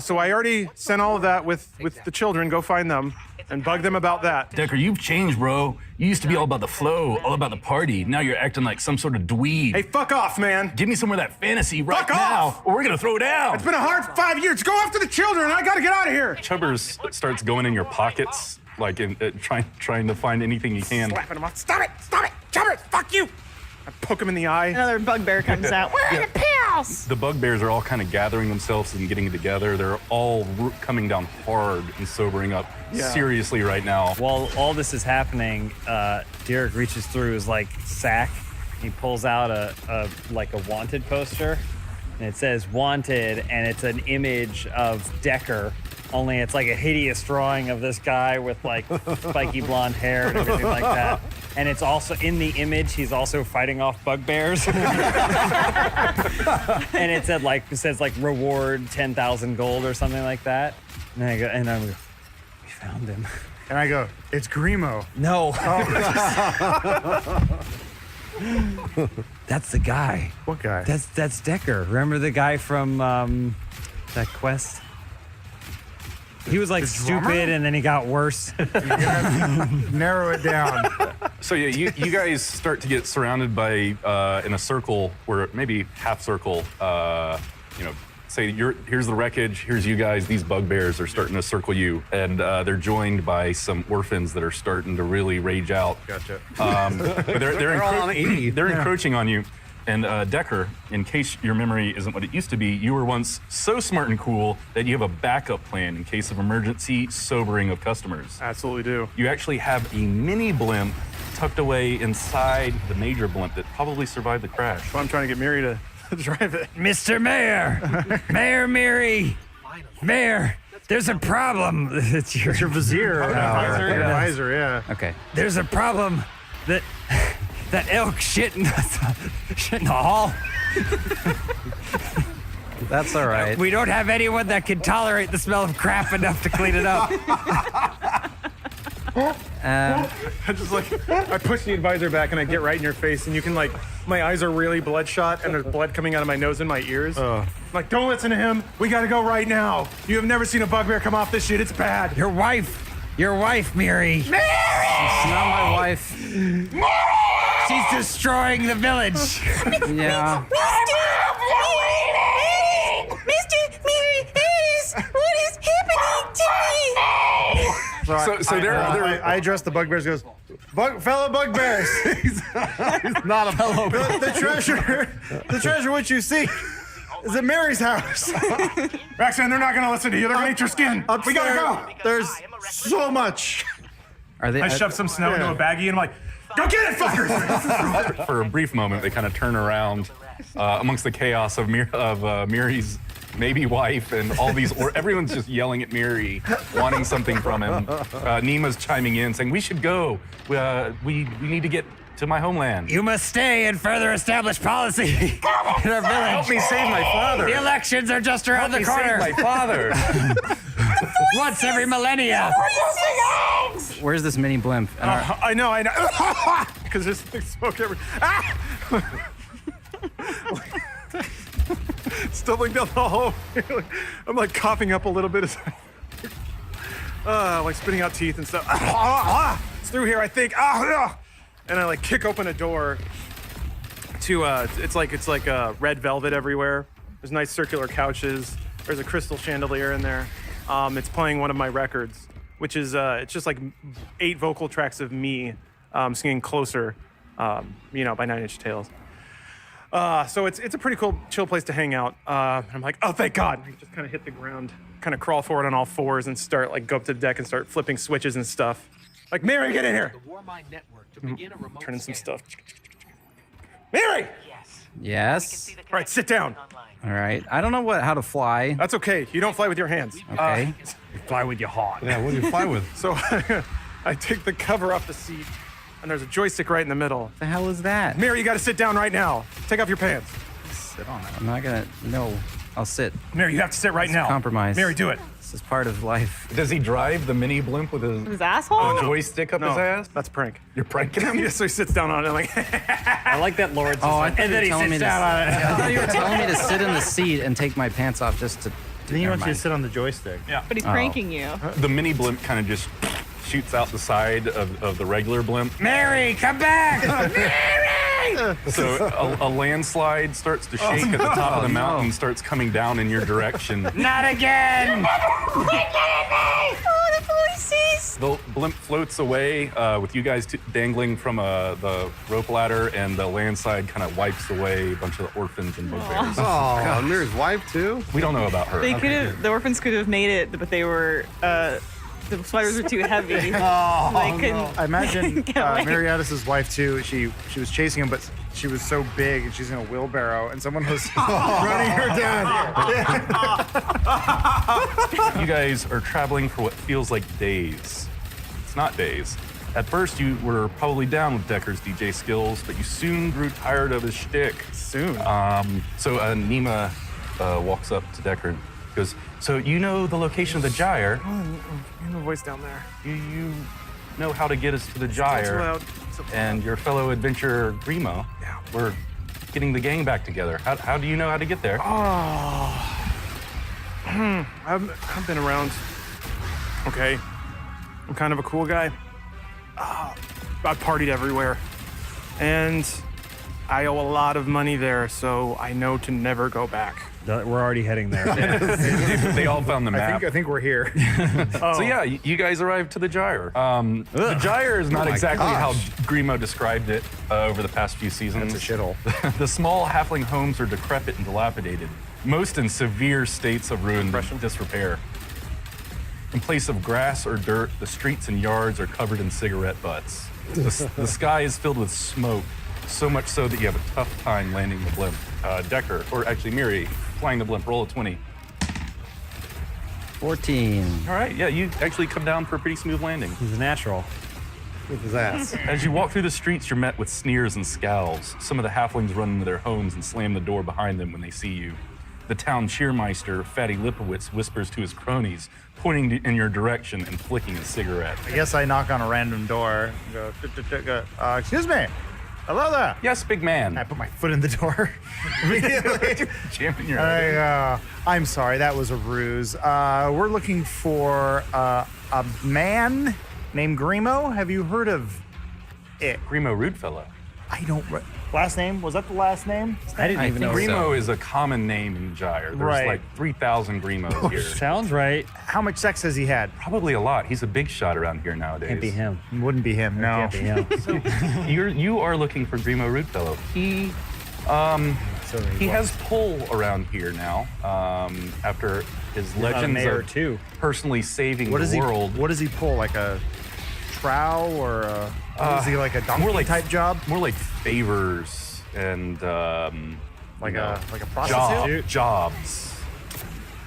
So I already sent all of that with the children. Go find them and bug them about that. Decker, you've changed, bro. You used to be all about the flow, all about the party. Now you're acting like some sort of dweeb. Hey, fuck off, man. Give me some of that fantasy right Fuck now, off! or we're gonna throw down. It's been a hard 5 years. Go after the children. I gotta get out of here. Chubbers starts going in your pockets, like trying to find anything he can. Slapping him off. Stop it! Stop it! Chubbers, fuck you! I poke him in the eye. Another bugbear comes out. We're the pals. The bugbears are all kind of gathering themselves and getting together. They're all coming down hard and sobering up seriously right now. While all this is happening, Derek reaches through his sack. He pulls out a wanted poster, and it says "wanted," and it's an image of Decker. Only it's like a hideous drawing of this guy with spiky blonde hair and everything like that. And it's also in the image, he's also fighting off bugbears. And it says reward 10,000 gold or something like that. And I go, we found him. And I go, it's Grimo. No. That's the guy. What guy? That's Decker. Remember the guy from that quest? He was stupid, and then he got worse. Narrow it down. So yeah, you guys start to get surrounded by in a circle, where maybe half circle. Say here's the wreckage. Here's you guys. These bugbears are starting to circle you, and they're joined by some orphans that are starting to really rage out. Gotcha. But they're all on 80. They're encroaching on you. And Decker, in case your memory isn't what it used to be, you were once so smart and cool that you have a backup plan in case of emergency sobering of customers. Absolutely do. You actually have a mini blimp tucked away inside the major blimp that probably survived the crash. So I'm trying to get Miri to drive it. Mr. Mayor, Mayor Miri, Mayor, there's a problem. It's your Vizier. Advisor, yeah. Okay. There's a problem that elk shit in the hall. That's all right. We don't have anyone that can tolerate the smell of crap enough to clean it up. I just I push the advisor back and I get right in your face, and you can my eyes are really bloodshot and there's blood coming out of my nose and my ears. I'm like, don't listen to him. We gotta go right now. You have never seen a bugbear come off this shit. It's bad. Your wife, Miri. It's not my wife. She's destroying the village. Yeah. Mr. Mary, what is happening to me? I address the bugbears. Goes, fellow bugbears. he's not a fellow. The treasure which you seek is at Mary's house. Roxanne, they're not gonna listen to you. They're gonna eat your skin. We gotta go. There's so much. Are they? I shove some snow into a baggie and I'm like, go get it, fuckers! For a brief moment, they kind of turn around amongst the chaos of Miri's maybe wife and all these, everyone's just yelling at Miri, wanting something from him. Nima's chiming in, saying, we should go. We need to get to my homeland. You must stay and further establish policy in our village. Help me save my father. The elections are just around the corner. Save my father. Once every millennia. Where's this mini blimp? And I know. Because there's thick smoke everywhere. Stumbling down the hall. I'm coughing up a little bit as I spitting out teeth and stuff. It's through here, I think. And I kick open a door to it's like red velvet everywhere. There's nice circular couches. There's a crystal chandelier in there. It's playing one of my records, which is it's just 8 vocal tracks of me singing Closer, by 9 Inch Tales. So it's a pretty cool, chill place to hang out. I'm like, oh, thank God. I just kind of hit the ground, kind of crawl forward on all fours and start go up to the deck and start flipping switches and stuff. Mary, get in here. Turning some stuff. Mary! yes. All right, sit down. All right. I don't know how to fly. That's okay. You don't fly with your hands. Okay. Fly with your heart. Yeah, what do you fly with? So I take the cover off the seat, and there's a joystick right in the middle. The hell is that? Mary, you got to sit down right now. Take off your pants. sit on it. I'm not gonna. No, I'll sit. Mary, you have to sit right now. Compromise. Mary, do it. This is part of life. Does he drive the mini blimp with His asshole? joystick up No, his ass? that's a prank. You're pranking him? Yeah, so he sits down on it like, I like that Lawrence. Oh, I and thought you then were he telling me sits to. down on it. I thought you were telling me to sit in the seat and take my pants off just to. Then he never wants you to mind. sit on the joystick. yeah. But he's pranking you. The mini blimp kind of just shoots out the side of the regular blimp. Mary, come back! So a landslide starts to shake at the top of the mountain, and starts coming down in your direction. Not again! Oh, the policies! The blimp floats away with you guys dangling from the rope ladder, and the landslide kind of wipes away a bunch of the orphans and bugbears. Oh, Mir's wife too. We don't know about her. They could have, the orphans could have made it, but they were, the sweaters were too heavy. They couldn't. I imagine get away. Mary Addis's wife too. She was chasing him, but she was so big and she's in a wheelbarrow, and someone was running her down. You guys are traveling for what feels like days. It's not days. At first, you were probably down with Decker's DJ skills, but you soon grew tired of his shtick. Soon. So Nima walks up to Decker and goes, "So you know the location of the gyre? Hear the voice down there. You know how to get us to the It's gyre?" loud. It's so loud. And your fellow adventurer Grimo, Yeah. we're getting the gang back together. How do you know how to get there? I've been around. Okay. I'm kind of a cool guy. I partied everywhere. And I owe a lot of money there, so I know to never go back. We're already heading there. They all found the map. I think we're here. So yeah, you guys arrived to the gyre. The gyre is not exactly how Grimo described it over the past few seasons. It's a shithole. The small halfling homes are decrepit and dilapidated, most in severe states of ruin and disrepair. In place of grass or dirt, the streets and yards are covered in cigarette butts. The sky is filled with smoke, so much so that you have a tough time landing the blimp. Decker, or actually Miri, flying the blimp, roll a 20. 14. All right, yeah, you actually come down for a pretty smooth landing. He's a natural. With his ass. As you walk through the streets, you're met with sneers and scowls. Some of the halflings run into their homes and slam the door behind them when they see you. The town cheermeister, Fatty Lipowitz, whispers to his cronies, pointing in your direction and flicking a cigarette. I guess I knock on a random door and go, excuse me. Hello there. Yes, big man. I put my foot in the door immediately. Jamming your head. I'm sorry, that was a ruse. We're looking for a man named Grimo. Have you heard of it? Grimo Rudefellow. I don't. Last name? Was that the last name? I didn't even know. think Grimo so. is a common name in Gyre. There's Right. like 3,000 Grimos here. Sounds right. How much sex has he had? Probably a lot. He's a big shot around here nowadays. Can't be him. Wouldn't be him. No. Can't be him. You are looking for Grimo Rudefellow. He has pull around here now. After his Not a legends mayor of too. personally saving What the does he? world. What does he pull? Like a trowel or a? Is he like a donkey more like- type job? More like favors and Like you know, a prostitute? jobs.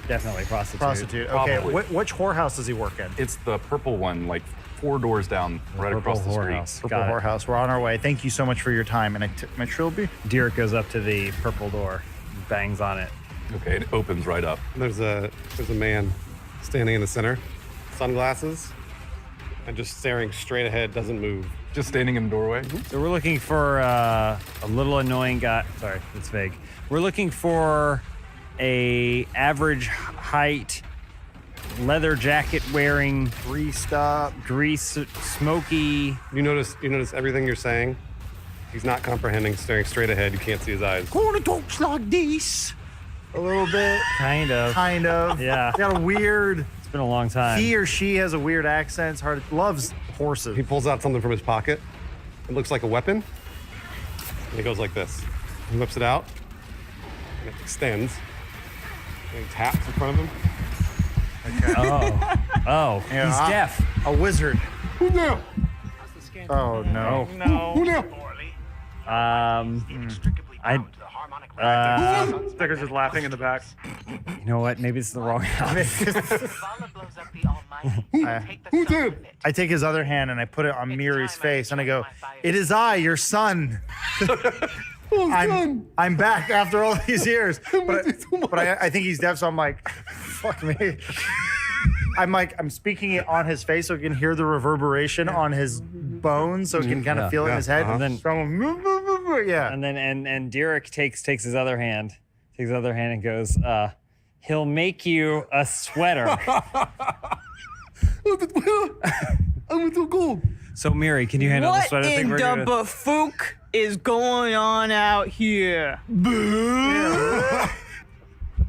Definitely prostitute. Prostitute. Okay. Probably. Which whorehouse does he work in? It's the purple one, like 4 doors down, right Purple across the street. whorehouse. Purple Got it. whorehouse. We're on our way. Thank you so much for your time. And my trilby. Derek goes up to the purple door, bangs on it. Okay, it opens right up. There's a man standing in the center, sunglasses, and just staring straight ahead, doesn't move. Just standing in the doorway. So we're looking for a little annoying guy. Sorry, it's vague. We're looking for a average height, leather jacket wearing, grease, smoky. You notice everything you're saying. He's not comprehending, staring straight ahead. You can't see his eyes. Corner talks like this. A little bit. Kind of. Kind of. Yeah. Got a weird. It's been a long time. He or she has a weird accent. It's hard. Loves horses. He pulls out something from his pocket. It looks like a weapon. And he goes like this. He whips it out. And it extends. And he taps in front of him. Oh, Yeah, he's deaf. A wizard. Who now? Oh no. No. Who now? Sticker's just laughing in the back. You know what? Maybe it's the wrong house. Who did? I take his other hand and I put it on Miri's face and I go, "It is I, your son." I'm back after all these years. But I think he's deaf, so I'm like, fuck me. I'm speaking it on his face so he can hear the reverberation on his bones, so he can kind of feel it in his head. And then, yeah. and then, and Derek takes his other hand, and goes, he'll make you a sweater. So Miri, can you handle the What sweater thing? in we're the doing? bafook is going on out here?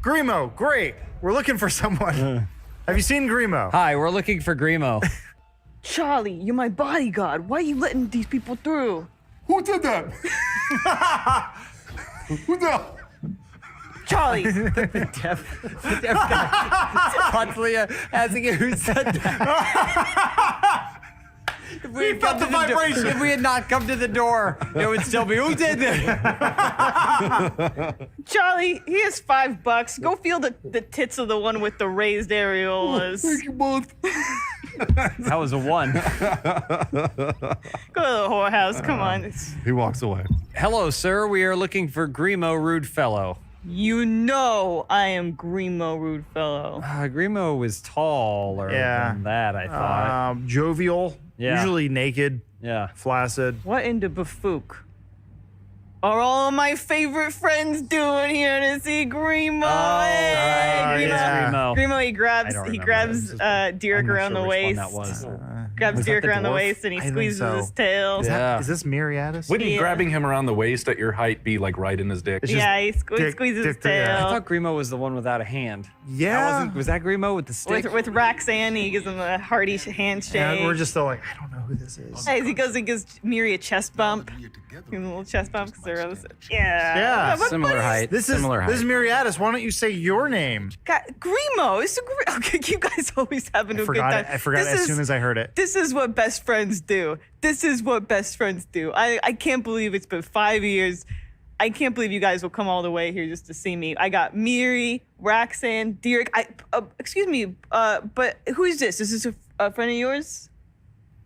Grimo, great. We're looking for someone. Have you seen Grimo? Hi, we're looking for Grimo. Charlie, you're my bodyguard. Why are you letting these people through? Who did that? Who the? Charlie, The deaf guy. Constantly asking who said that. If we, had come to the door, if we had not come to the door, it would still be, who did this? Charlie, here's $5. Go feel the tits of the one with the raised areolas. Thank you both. That was a 1. Go to the whorehouse. Come on. He walks away. Hello, sir. We are looking for Grimo Rude Fellow. You know I am Grimo Rudefellow. Grimo was taller than that, I thought. Jovial, usually naked, flaccid. What in the bafook are all of my favorite friends doing here to see Grimo? Hey, Grimo. Grimo, he grabs Derek around the waist. Grabs Derek around the waist and he squeezes his tail. Is this Miriadis? Wouldn't grabbing him around the waist at your height be like right in his dick? Yeah, he squeezes his tail. I thought Grimo was the one without a hand. Yeah. Was that Grimo with the stick? With Roxanne, he gives him a hearty handshake. And we're just still like, I don't know who this is. Hey, he gives Miri a chest bump. Give him a little chest bump because they're on the Yeah. Similar height. This is Miriadis. Why don't you say your name? God, Grimo. Okay, you guys always having a good time. I forgot as soon as I heard it. This is what best friends do. I can't believe it's been 5 years. I can't believe you guys will come all the way here just to see me. I got Miri, Roxanne, Derek. Excuse me, but who is this? Is this a friend of yours?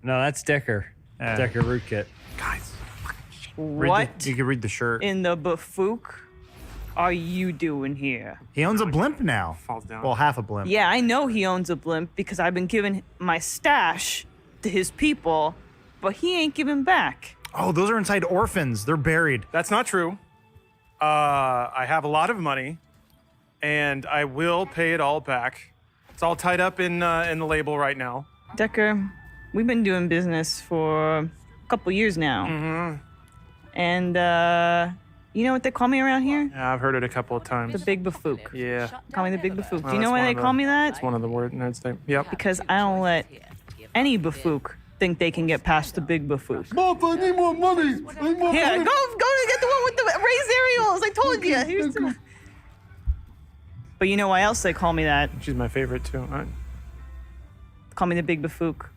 No, that's Decker. Decker Rootkit. Guys. What You can read the shirt. in the bafook are you doing here? He owns a blimp now. Falls down. Well, half a blimp. Yeah, I know he owns a blimp because I've been giving my stash to his people, but he ain't giving back. Oh, those are inside orphans. They're buried. That's not true. I have a lot of money, and I will pay it all back. It's all tied up in the label right now. Decker, we've been doing business for a couple years now. Mm-hmm. And you know what they call me around here? Yeah, I've heard it a couple of times. The Big Bafook. Yeah. Call me the Big Bafook. Do Well, you know that's why one they of call me that? It's one of the words in its name. Yep. Because I don't let any Bafook think they can get past the Big Bafook. Mom, I need more money. I need more Yeah, money. go to get the one with the raised areolas. I told you. Here's the... But you know why else they call me that? She's my favorite too. Call me the Big Bafook.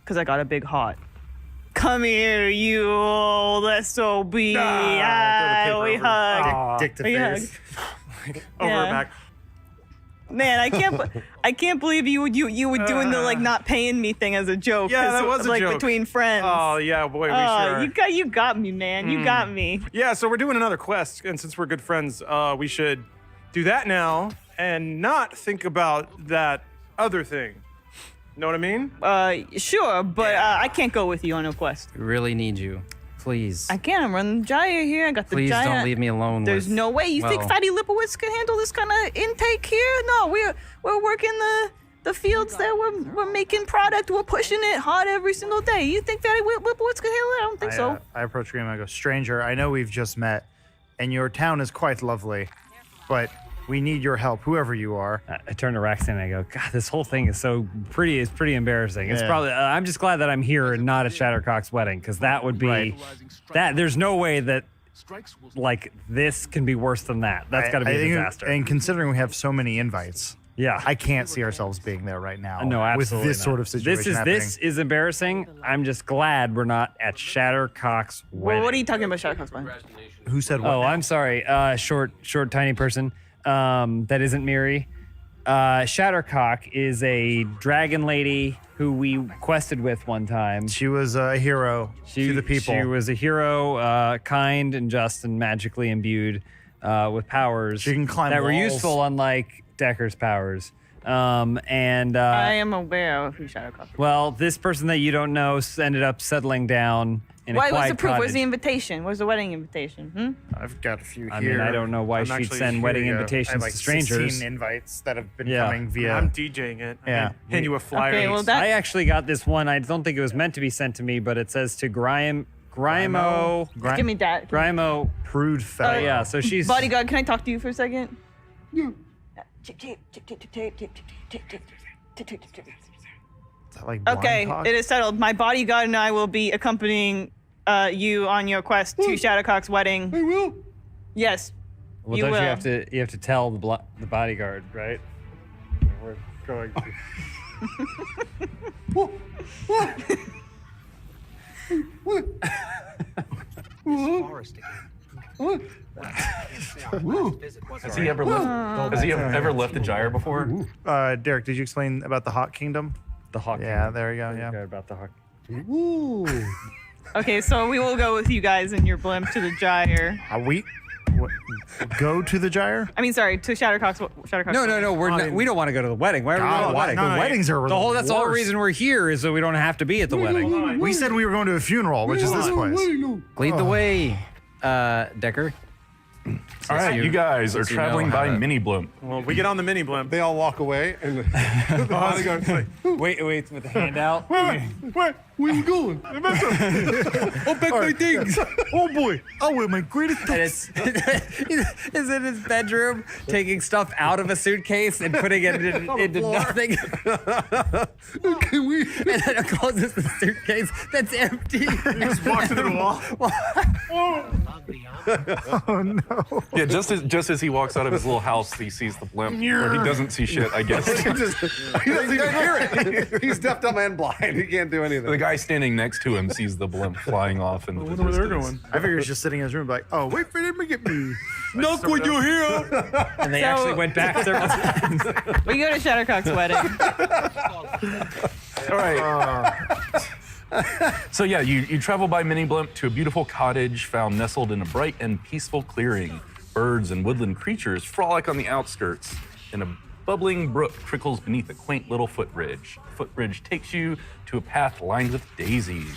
Because I got a big heart. Come here, you old SOB. We hug. Dick to We hug. face. Over Yeah. her back. Man, I can't believe you were doing the like not paying me thing as a joke. Yeah, 'cause, that was a like joke. between friends. Oh yeah, boy, we Oh, sure. you got me, man. You got me. Yeah, so we're doing another quest, and since we're good friends, we should do that now and not think about that other thing. Know what I mean? Sure, but I can't go with you on a quest. We really need you. Please. I can't. I'm running Jaya here. I got the Please Jaya. don't leave me alone. There's no way. You think Fatty Lipowitz can handle this kind of intake here? No, we're working the fields there. We're making product. We're pushing it hard every single day. You think Fatty Lipowitz can handle it? I don't think so. I approach Grimo. I go, stranger, I know we've just met, and your town is quite lovely, but we need your help, whoever you are. I turn to Roxanne and I go, God, this whole thing is so pretty. It's pretty embarrassing. It's Yeah. probably. I'm just glad that I'm here and not at Shattercock's wedding, because that would be that. There's no way that like this can be worse than that. That's got to be a think- disaster. And considering we have so many invites, yeah, I can't see ourselves being there right now. no, absolutely With this not. sort of situation happening. This is embarrassing. I'm just glad we're not at Shattercock's wedding. Well, what are you talking about, Shattercock's wedding? Who said what? Oh, now? I'm sorry. Short, tiny person. That isn't Miri. Shattercock is a dragon lady who we quested with one time. She was a hero to the people. She was a hero, kind and just and magically imbued with powers She can climb that were walls. useful, unlike Decker's powers. I am aware of who Shadowcock is. Well, this person that you don't know ended up settling down in a Why quiet was the proof? cottage. Where's the invitation? Where's the wedding invitation? I've got a few I here. mean, I don't know why she'd send wedding invitations I have like to strangers. 16 invites that have been Yeah. coming via. I'm DJing it. Yeah. I hand you a flyer. Okay, well that I actually got this one. I don't think it was meant to be sent to me, but it says to Grimo. give me that. Grimo. Prude fellow. Yeah, so she's Bodyguard, can I talk to you for a second? Is that like blind Okay, talk? it is settled. My bodyguard and I will be accompanying you on your quest to Shadowcock's wedding. I will. Yes. Well, You don't will. you have to tell the bodyguard, right? We're going. Has he ever left? Has he ever left the gyre before? Derek, did you explain about the Hawk Kingdom? The hawk. Yeah, there you go. Yeah. Yeah. About the hawk. Okay, so we will go with you guys in your blimp to the gyre. Go to the gyre? I mean, sorry, to Shadowcock's. No. We don't want to go to the wedding. Why are we going to the wedding? The weddings are The whole. That's the whole worst. reason we're here is so we don't have to be at the wedding. We said we were going to a funeral, which is this place. Lead the way, Decker. All right, you guys are since you know traveling how by to- mini blimp. Well, we get on the mini blimp. They all walk away, and the bodyguard's like, Wait, with the hand out. where you going? Oh, back my things. Oh boy, I wear my greatest. And it's is in his bedroom taking stuff out of a suitcase and putting it into nothing. Can we? And then it closes the suitcase that's empty. Just walk to the wall. Oh no! Yeah, just as he walks out of his little house, he sees the blimp, where he doesn't see shit, I guess. He doesn't even hear it. He's deaf, dumb, and blind. He can't do anything. The guy standing next to him sees the blimp flying off into the Where they're distance. going. I figure he's just sitting in his room, like, oh, wait for him to get me. Look what you hear. And they So- actually went back several times. We go to Shadowcock's wedding. All right. So yeah, you travel by mini blimp to a beautiful cottage found nestled in a bright and peaceful clearing. Birds and woodland creatures frolic on the outskirts, and a bubbling brook trickles beneath a quaint little footbridge. The footbridge takes you to a path lined with daisies.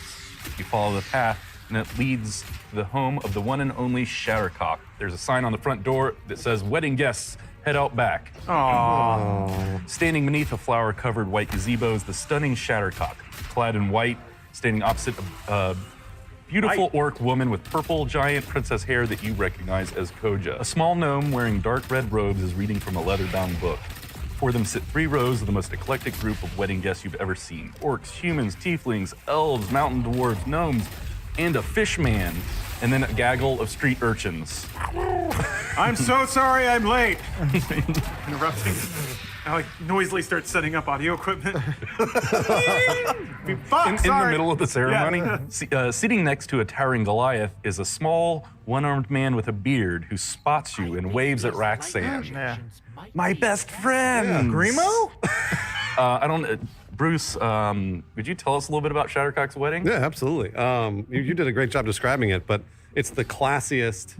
You follow the path, and it leads to the home of the one and only Shattercock. There's a sign on the front door that says, "Wedding guests, head out back." Aww. Standing beneath a flower-covered white gazebo is the stunning Shattercock, clad in white, standing opposite a beautiful orc woman with purple giant princess hair that you recognize as Koja. A small gnome wearing dark red robes is reading from a leather-bound book. Before them sit 3 rows of the most eclectic group of wedding guests you've ever seen. Orcs, humans, tieflings, elves, mountain dwarves, gnomes, and a fish man, and then a gaggle of street urchins. I'm so sorry I'm late. Interrupting. I like noisily start setting up audio equipment. In the middle of the ceremony, sitting next to a towering Goliath is a small, one-armed man with a beard who spots you and waves at Raxan. Yeah. My best friend! Grimo? I don't... Bruce, would you tell us a little bit about Shattercock's wedding? Yeah, absolutely. You did a great job describing it, but it's the classiest,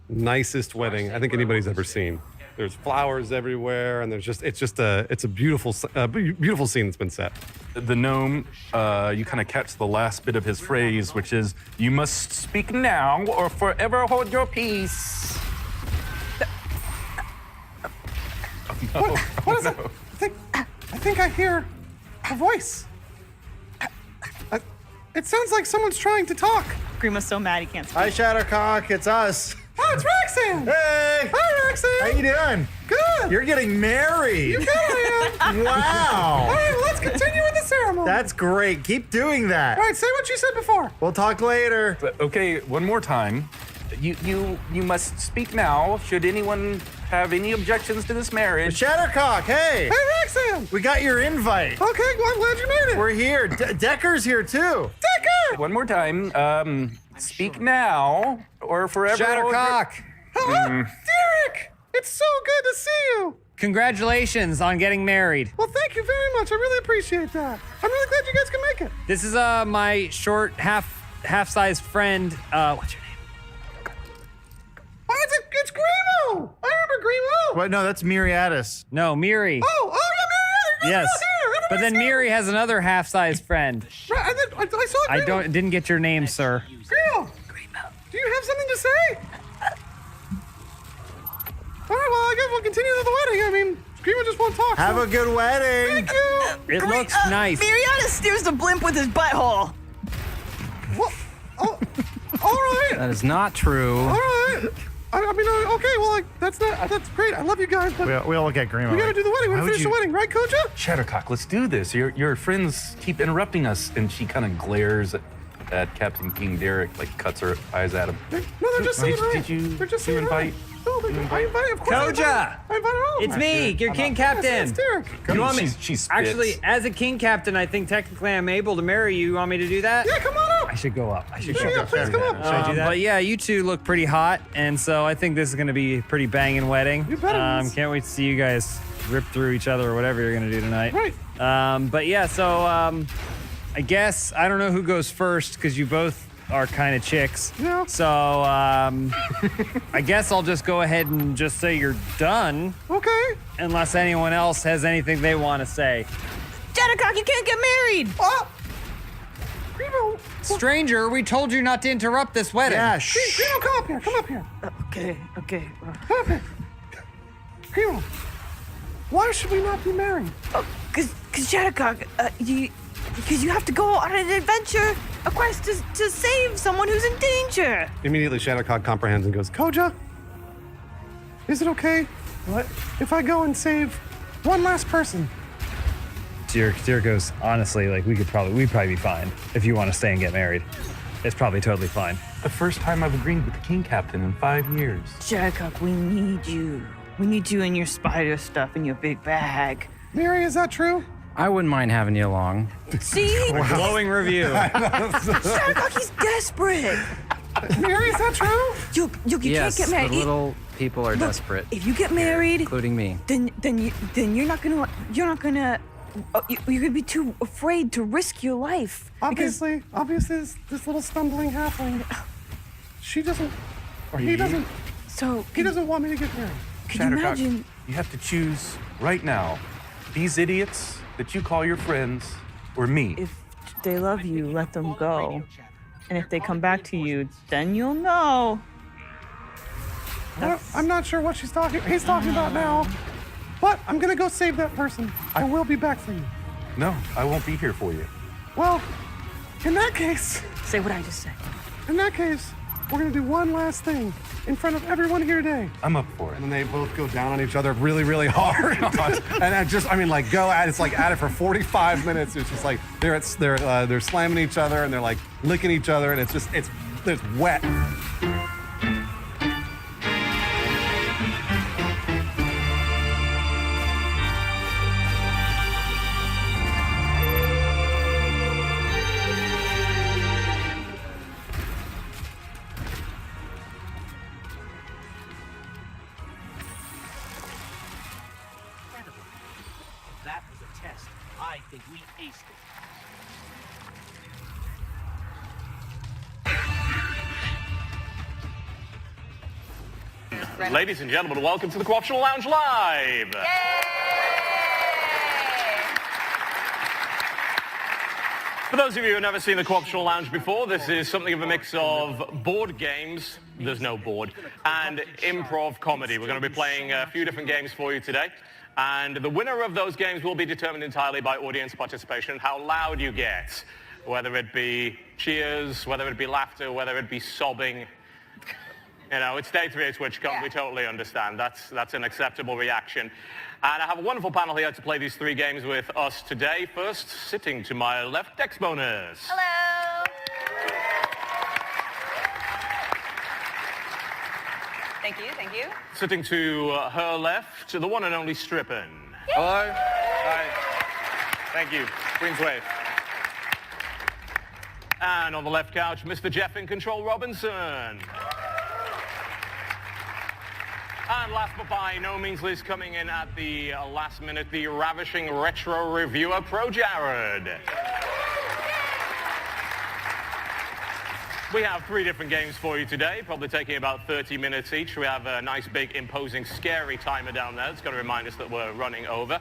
nicest wedding I think anybody's ever seen. There's flowers everywhere, and it's a beautiful scene that's been set. The gnome, you kind of catch the last bit of his phrase, which is, "You must speak now or forever hold your peace." What is it? I think I hear a voice. It sounds like someone's trying to talk. Grimo's so mad he can't speak. Hi, Shattercock. It's us. Oh, it's Roxanne. Hey. Hi, Roxanne. How you doing? Good. You're getting married. You bet I am. Wow. All right, let's continue with the ceremony. That's great. Keep doing that. All right, say what you said before. We'll talk later. Okay, one more time. You must speak now. Should anyone have any objections to this marriage? Shattercock, hey. Hey, Roxanne. We got your invite. Okay, well, I'm glad you made it. We're here. Decker's here too. Decker. One more time. Speak now or forever. hold your- Shattercock. Hello, Derek. It's so good to see you. congratulations on getting married. Well, thank you very much. I really appreciate that. I'm really glad you guys can make it. This is my short half-sized friend. What's your name? Oh, it's Grimo. I remember Grimo. What? No, that's Miriadis. No, Miri. Oh, yeah, Mary. Yes. But then Miri has another half-sized friend. Right, I saw Grimo. Didn't get your name, sir. Grimo. Do you have something to say? All right, well, I guess we'll continue to the wedding. I mean, Grimo just won't talk. Have a good wedding. Thank you. It looks nice. Miriana steers the blimp with his butthole. What? Oh, all right. That is not true. All right. I mean, okay, well, that's great. I love you guys, but We all look at Grimo. we gotta do the wedding. We Why gotta would finish the you- wedding, right, Koja? Shattercock, let's do this. Your friends keep interrupting us, and she kind of glares at Captain King Derek, like cuts her eyes at him. No, they're just saying hi. Did you They're just you saying hi. invite? No, I invited, of course. I Koja! invited all of It's them. me, your king captain. It's Derek. You want me? She spits. Actually, as a king captain, I think technically I'm able to marry you. You want me to do that? Yeah, come on up. I should go up. Yeah, please come up. Should I do that? But yeah, you two look pretty hot, and so I think this is going to be a pretty banging wedding. You bet it is. Can't wait to see you guys rip through each other or whatever you're going to do tonight. Right. But yeah, so I guess I don't know who goes first because you both are kind of chicks. Yeah. So I guess I'll just go ahead and just say you're done, Okay. unless anyone else has anything they want to say. Shattercock, you can't get married. Oh. Grimo. Stranger, we told you not to interrupt this wedding. Yeah, shh. Grimo, come up here. Come up here. Okay. Come up here. Grimo. Why should we not be married? Cause Shattercock, because you have to go on an adventure, a quest to save someone who's in danger. Immediately, Shattercock comprehends and goes, Koja, is it okay if I go and save one last person? Dear goes, honestly, like we'd probably be fine if you want to stay and get married. It's probably totally fine. The first time I've agreed with the King Captain in 5 years. Shattercock, we need you. We need you and your spider stuff in your big bag. Mary, is that true? I wouldn't mind having you along. See? Glowing review. Shattercock, he's desperate. Mary, is that true? You Yes, can't get married. the little people are desperate, If you get married, including me. then you're not gonna you're gonna be too afraid to risk your life. Obviously, this little stumbling halfling, he doesn't want me to get married. Can you imagine? You have to choose right now. These idiots that you call your friends, or me. If they love you, let them go. And if they come back to you, then you'll know. I'm not sure what he's talking about now, but I'm gonna go save that person. I will be back for you. No, I won't be here for you. Well, in that case, Say what I just said. we're gonna do one last thing in front of everyone here today. I'm up for it. And then they both go down on each other really, really hard. And go at it's like at it for 45 minutes. It's just like they're slamming each other and they're like licking each other, and it's wet. That was a test. I think we aced it. Ladies and gentlemen, welcome to the Co-optional Lounge Live. For those of you who have never seen the Co-optional Lounge before, this is something of a mix of board games, there's no board, and improv comedy. We're going to be playing a few different games for you today. And the winner of those games will be determined entirely by audience participation and how loud you get. Whether it be cheers, whether it be laughter, whether it be sobbing. You know, it's day 3 at TwitchCon. We totally understand. That's an acceptable reaction. And I have a wonderful panel here to play these 3 games with us today. First, sitting to my left, Dex Bonus. Hello. Thank you. Sitting to her left, the one and only Strippin. Hello. Hi. Thank you. Queen's Wave. And on the left couch, Mr. Jeff in Control Robinson. And last but by no means least, coming in at the last minute, the ravishing retro reviewer, Pro Jared. We have 3 different games for you today, probably taking about 30 minutes each. We have a nice, big, imposing, scary timer down there. It's going to remind us that we're running over.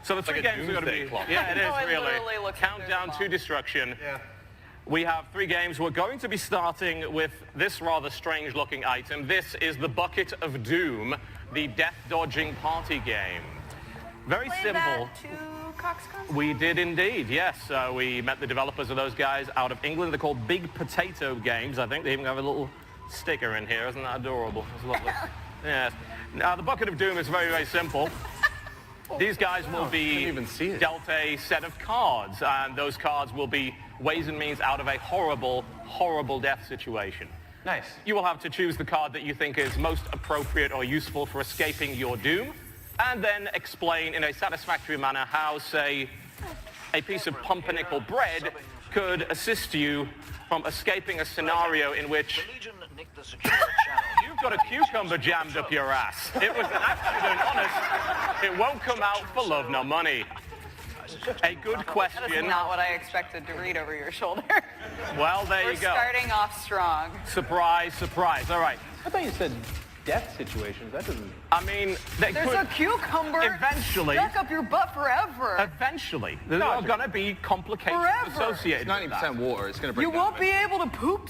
So the 3 games are going to be... Yeah, it is, really. Countdown to destruction. Yeah. We have 3 games. We're going to be starting with this rather strange-looking item. This is the Bucket of Doom, the death-dodging party game. Very simple. We did indeed, yes. We met the developers of those guys out of England. They're called Big Potato Games. I think they even have a little sticker in here. Isn't that adorable? It's lovely. Yes. Now, the Bucket of Doom is very, very simple. These guys will be dealt a set of cards, and those cards will be ways and means out of a horrible, horrible death situation. Nice. You will have to choose the card that you think is most appropriate or useful for escaping your doom, and then explain in a satisfactory manner how, say, a piece of pumpernickel bread could assist you from escaping a scenario in which you've got a cucumber jammed up your ass. It was an accident, honest. It won't come out for love nor money. A good question. That is not what I expected to read over your shoulder. Well, there you go. We're starting off strong. Surprise, surprise. All right. I thought you said death situations. That doesn't... I mean, there's a cucumber eventually stuck up your butt forever. Eventually. There are going to be complications associated with that. 90% water. It's going to break You won't be able to poop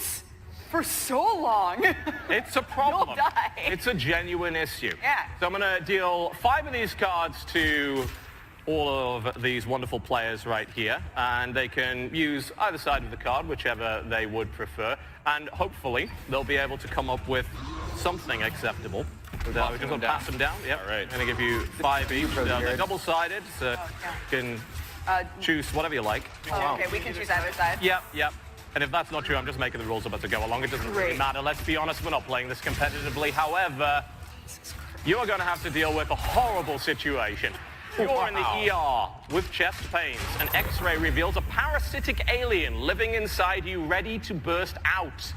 for so long. It's a problem. You'll die. It's a genuine issue. Yeah. So I'm going to deal 5 of these cards to all of these wonderful players right here, and they can use either side of the card, whichever they would prefer, and hopefully they'll be able to come up with something acceptable. We're just going to pass them down. Yep. All right. I'm going to give you 5 each. They're double-sided, so you can choose whatever you like. Oh, okay, we can choose either side. Yep, yep. And if that's not true, I'm just making the rules up as I go along. It doesn't really matter. Let's be honest, we're not playing this competitively. However, you are going to have to deal with a horrible situation. You're in the ER with chest pains. An X-ray reveals a parasitic alien living inside you, ready to burst out.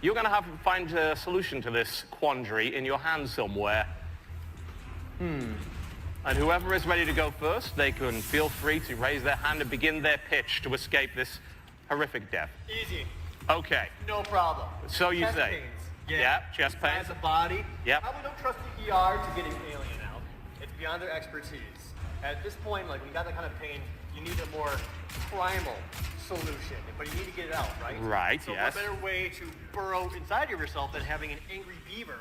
You're going to have to find a solution to this quandary in your hand somewhere. And whoever is ready to go first, they can feel free to raise their hand and begin their pitch to escape this horrific death. Easy. Okay. No problem. So you chest say. Pains. Yeah, chest pains. As a body. Yep. Probably don't trust the ER to get an alien out. It's beyond their expertise. At this point, like when you got that kind of pain, you need a more primal solution, but you need to get it out, right? Right, so yes. what better way to burrow inside of yourself than having an angry beaver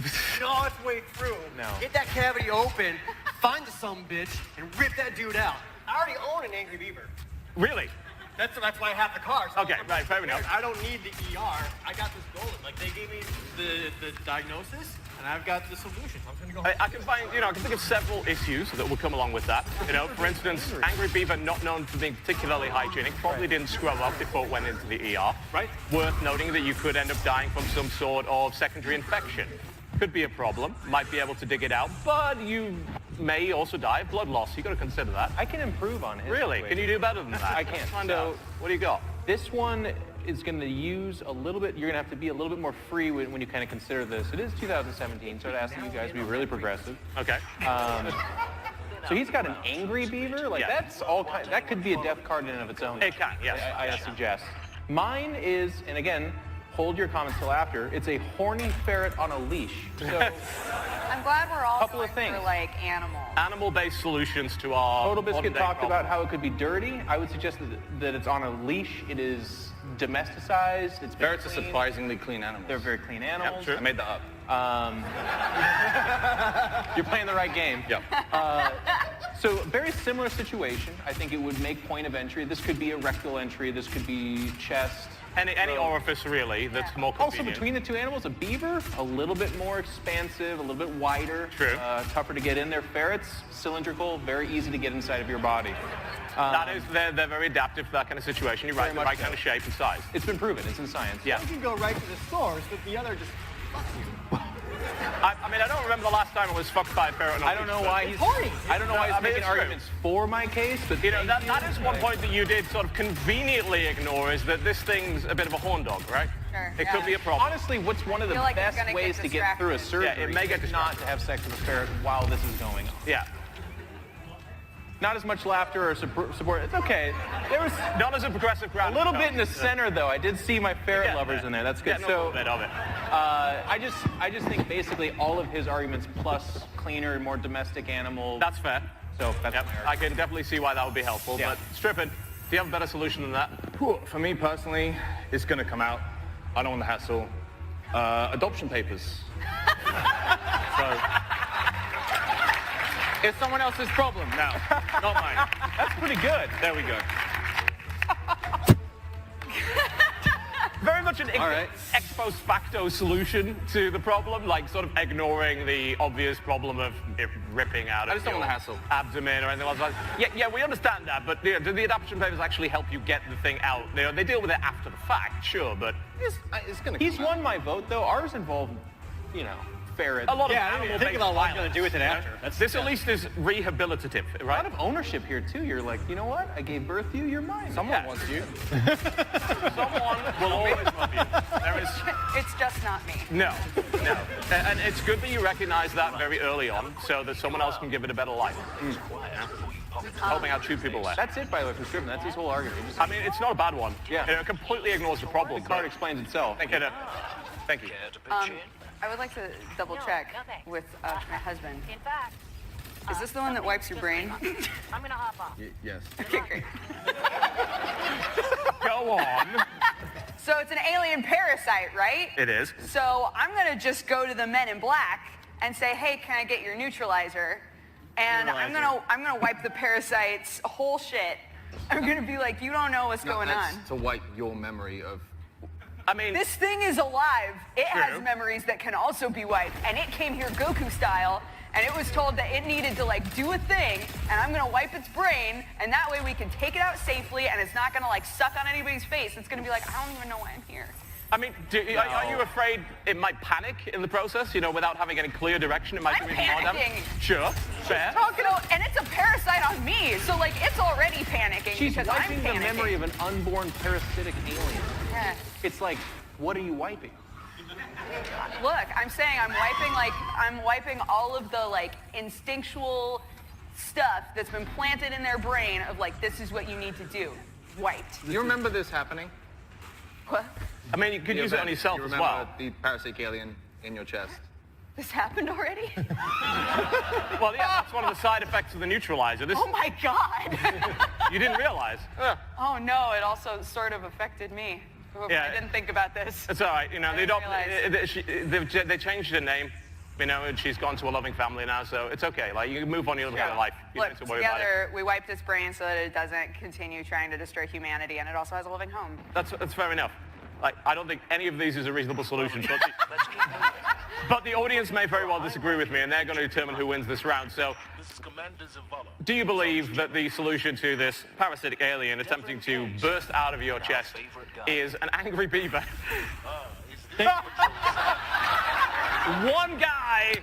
just gnaw its way through, get that cavity open, find the sumbitch, and rip that dude out. I already own an angry beaver. Really? That's why I have the car. So Okay, right, fair enough. I don't need the ER. I got this golden. Like they gave me the diagnosis, and I've got the solution. I'm gonna go. I can find, I can think of several issues that will come along with that. For instance, angry beaver, not known for being particularly hygienic, probably didn't scrub up before it went into the ER. Right. Worth noting that you could end up dying from some sort of secondary infection. Could be a problem. Might be able to dig it out, but you may also die of blood loss. You got to consider that. I can improve on it. Really? Can you do better than that? I can. So, what do you got? This one is going to use a little bit, you're going to have to be a little bit more free when you kind of consider this. It is 2017, so I'd ask you guys to be really progressive. Okay. So he's got an angry beaver. Like that's all kind. That could be a death card in and of its own. It can, yes. I suggest. Mine is, and again, hold your comments till after. It's a horny ferret on a leash. So I'm glad we're all couple going of things. for like animal. Animal-based solutions to our Total Biscuit modern-day talked problem. about how it could be dirty. I would suggest that it's on a leash. It is domesticized. It's Ferrets are surprisingly clean animals. They're very clean animals. Yep, sure. I made that up. You're playing the right game. Yep. So very similar situation. I think it would make point of entry. This could be a rectal entry. This could be chest. Any orifice, really, that's more Also, convenient. between the two animals, a beaver, a little bit more expansive, a little bit wider. True. Tougher to get in there. Ferrets, cylindrical, very easy to get inside of your body. They're very adaptive for that kind of situation. You're right, the right kind of shape and size. It's been proven. It's in science. Yeah. You can go right to the source, but the other just fucks you. I mean, I don't remember the last time I was fucked by a ferret. I don't know why he's making arguments for my case, but that is one point that you did sort of conveniently ignore, is that this thing's a bit of a horn dog, right? It could be a problem. Honestly, what's one of the feel like it's best gonna get ways to get through a surgery? Yeah, it may get is not to have sex with a ferret while this is going on. Yeah. Not as much laughter or support. It's okay. There was not as a progressive crowd. A little bit in the center, though. I did see my ferret lovers in there. That's good. Yeah, a little bit of it. I just think basically all of his arguments plus cleaner, more domestic animal. That's fair. So that's I can definitely see why that would be helpful. Yeah. But Strippin, do you have a better solution than that? For me personally, it's going to come out. I don't want the hassle. Adoption papers. So it's someone else's problem. No, not mine. That's pretty good. There we go. Very much an ex post facto solution to the problem, like sort of ignoring the obvious problem of it ripping out of don't want the hassle. Abdomen or anything else. Yeah, we understand that, but do the adoption papers actually help you get the thing out? They deal with it after the fact, sure, but it's gonna. He's won my vote though. Ours involved, ferret. A lot of I didn't even think about what I'm going to do with it after. This at least is rehabilitative, right? A lot of ownership here too. You're like, you know what? I gave birth to you. You're mine. Someone wants you. Someone will always love you. There is. It's just not me. No. And it's good that you recognize that very early on, so that someone else can give it a better life. Helping out two people there. That's it, by the way, for Strippin. That's his whole argument. I mean, it's not a bad one. Yeah. It completely ignores the problem. The card explains itself. Thank you. Thank you. I would like to double check with my husband. In fact, is this the one that wipes your brain? I'm gonna hop off. Yes. Okay, great. Go on. So it's an alien parasite, right? It is. So I'm gonna just go to the Men in Black and say, hey, can I get your neutralizer? And I'm gonna wipe the parasite's whole shit. I'm gonna be like, you don't know what's going on. To wipe your memory of. I mean, this thing is alive. It True. has memories that can also be wiped, and it came here Goku style, and it was told that it needed to do a thing, and I'm gonna wipe its brain, and that way we can take it out safely, and it's not gonna suck on anybody's face. It's gonna be like, I don't even know why I'm here. I mean, are you afraid it might panic in the process? Without having any clear direction, it might do even more damage. Sure, fair. And it's a parasite on me, so it's already panicking. She's because wiping I'm the memory of an unborn parasitic alien. Yeah. It's like, what are you wiping? Look, I'm saying I'm wiping all of the instinctual stuff that's been planted in their brain of this is what you need to do. Wiped. Do you remember this happening? What? I mean, you could use it on yourself you as remember well. The parasitic alien in your chest. This happened already? Well, yeah, that's one of the side effects of the neutralizer. Oh my God! You didn't realize. Oh no, it also sort of affected me. Yeah. I didn't think about this. It's all right. They changed her name. And she's gone to a loving family now, so it's okay. You can move on your other life. You don't Look, need to worry about it. together, we wiped its brain so that it doesn't continue trying to destroy humanity, and it also has a loving home. That's fair enough. I don't think any of these is a reasonable solution, but the audience may very well disagree with me, and they're going to determine who wins this round. So, do you believe that the solution to this parasitic alien attempting to burst out of your chest is an angry beaver? One guy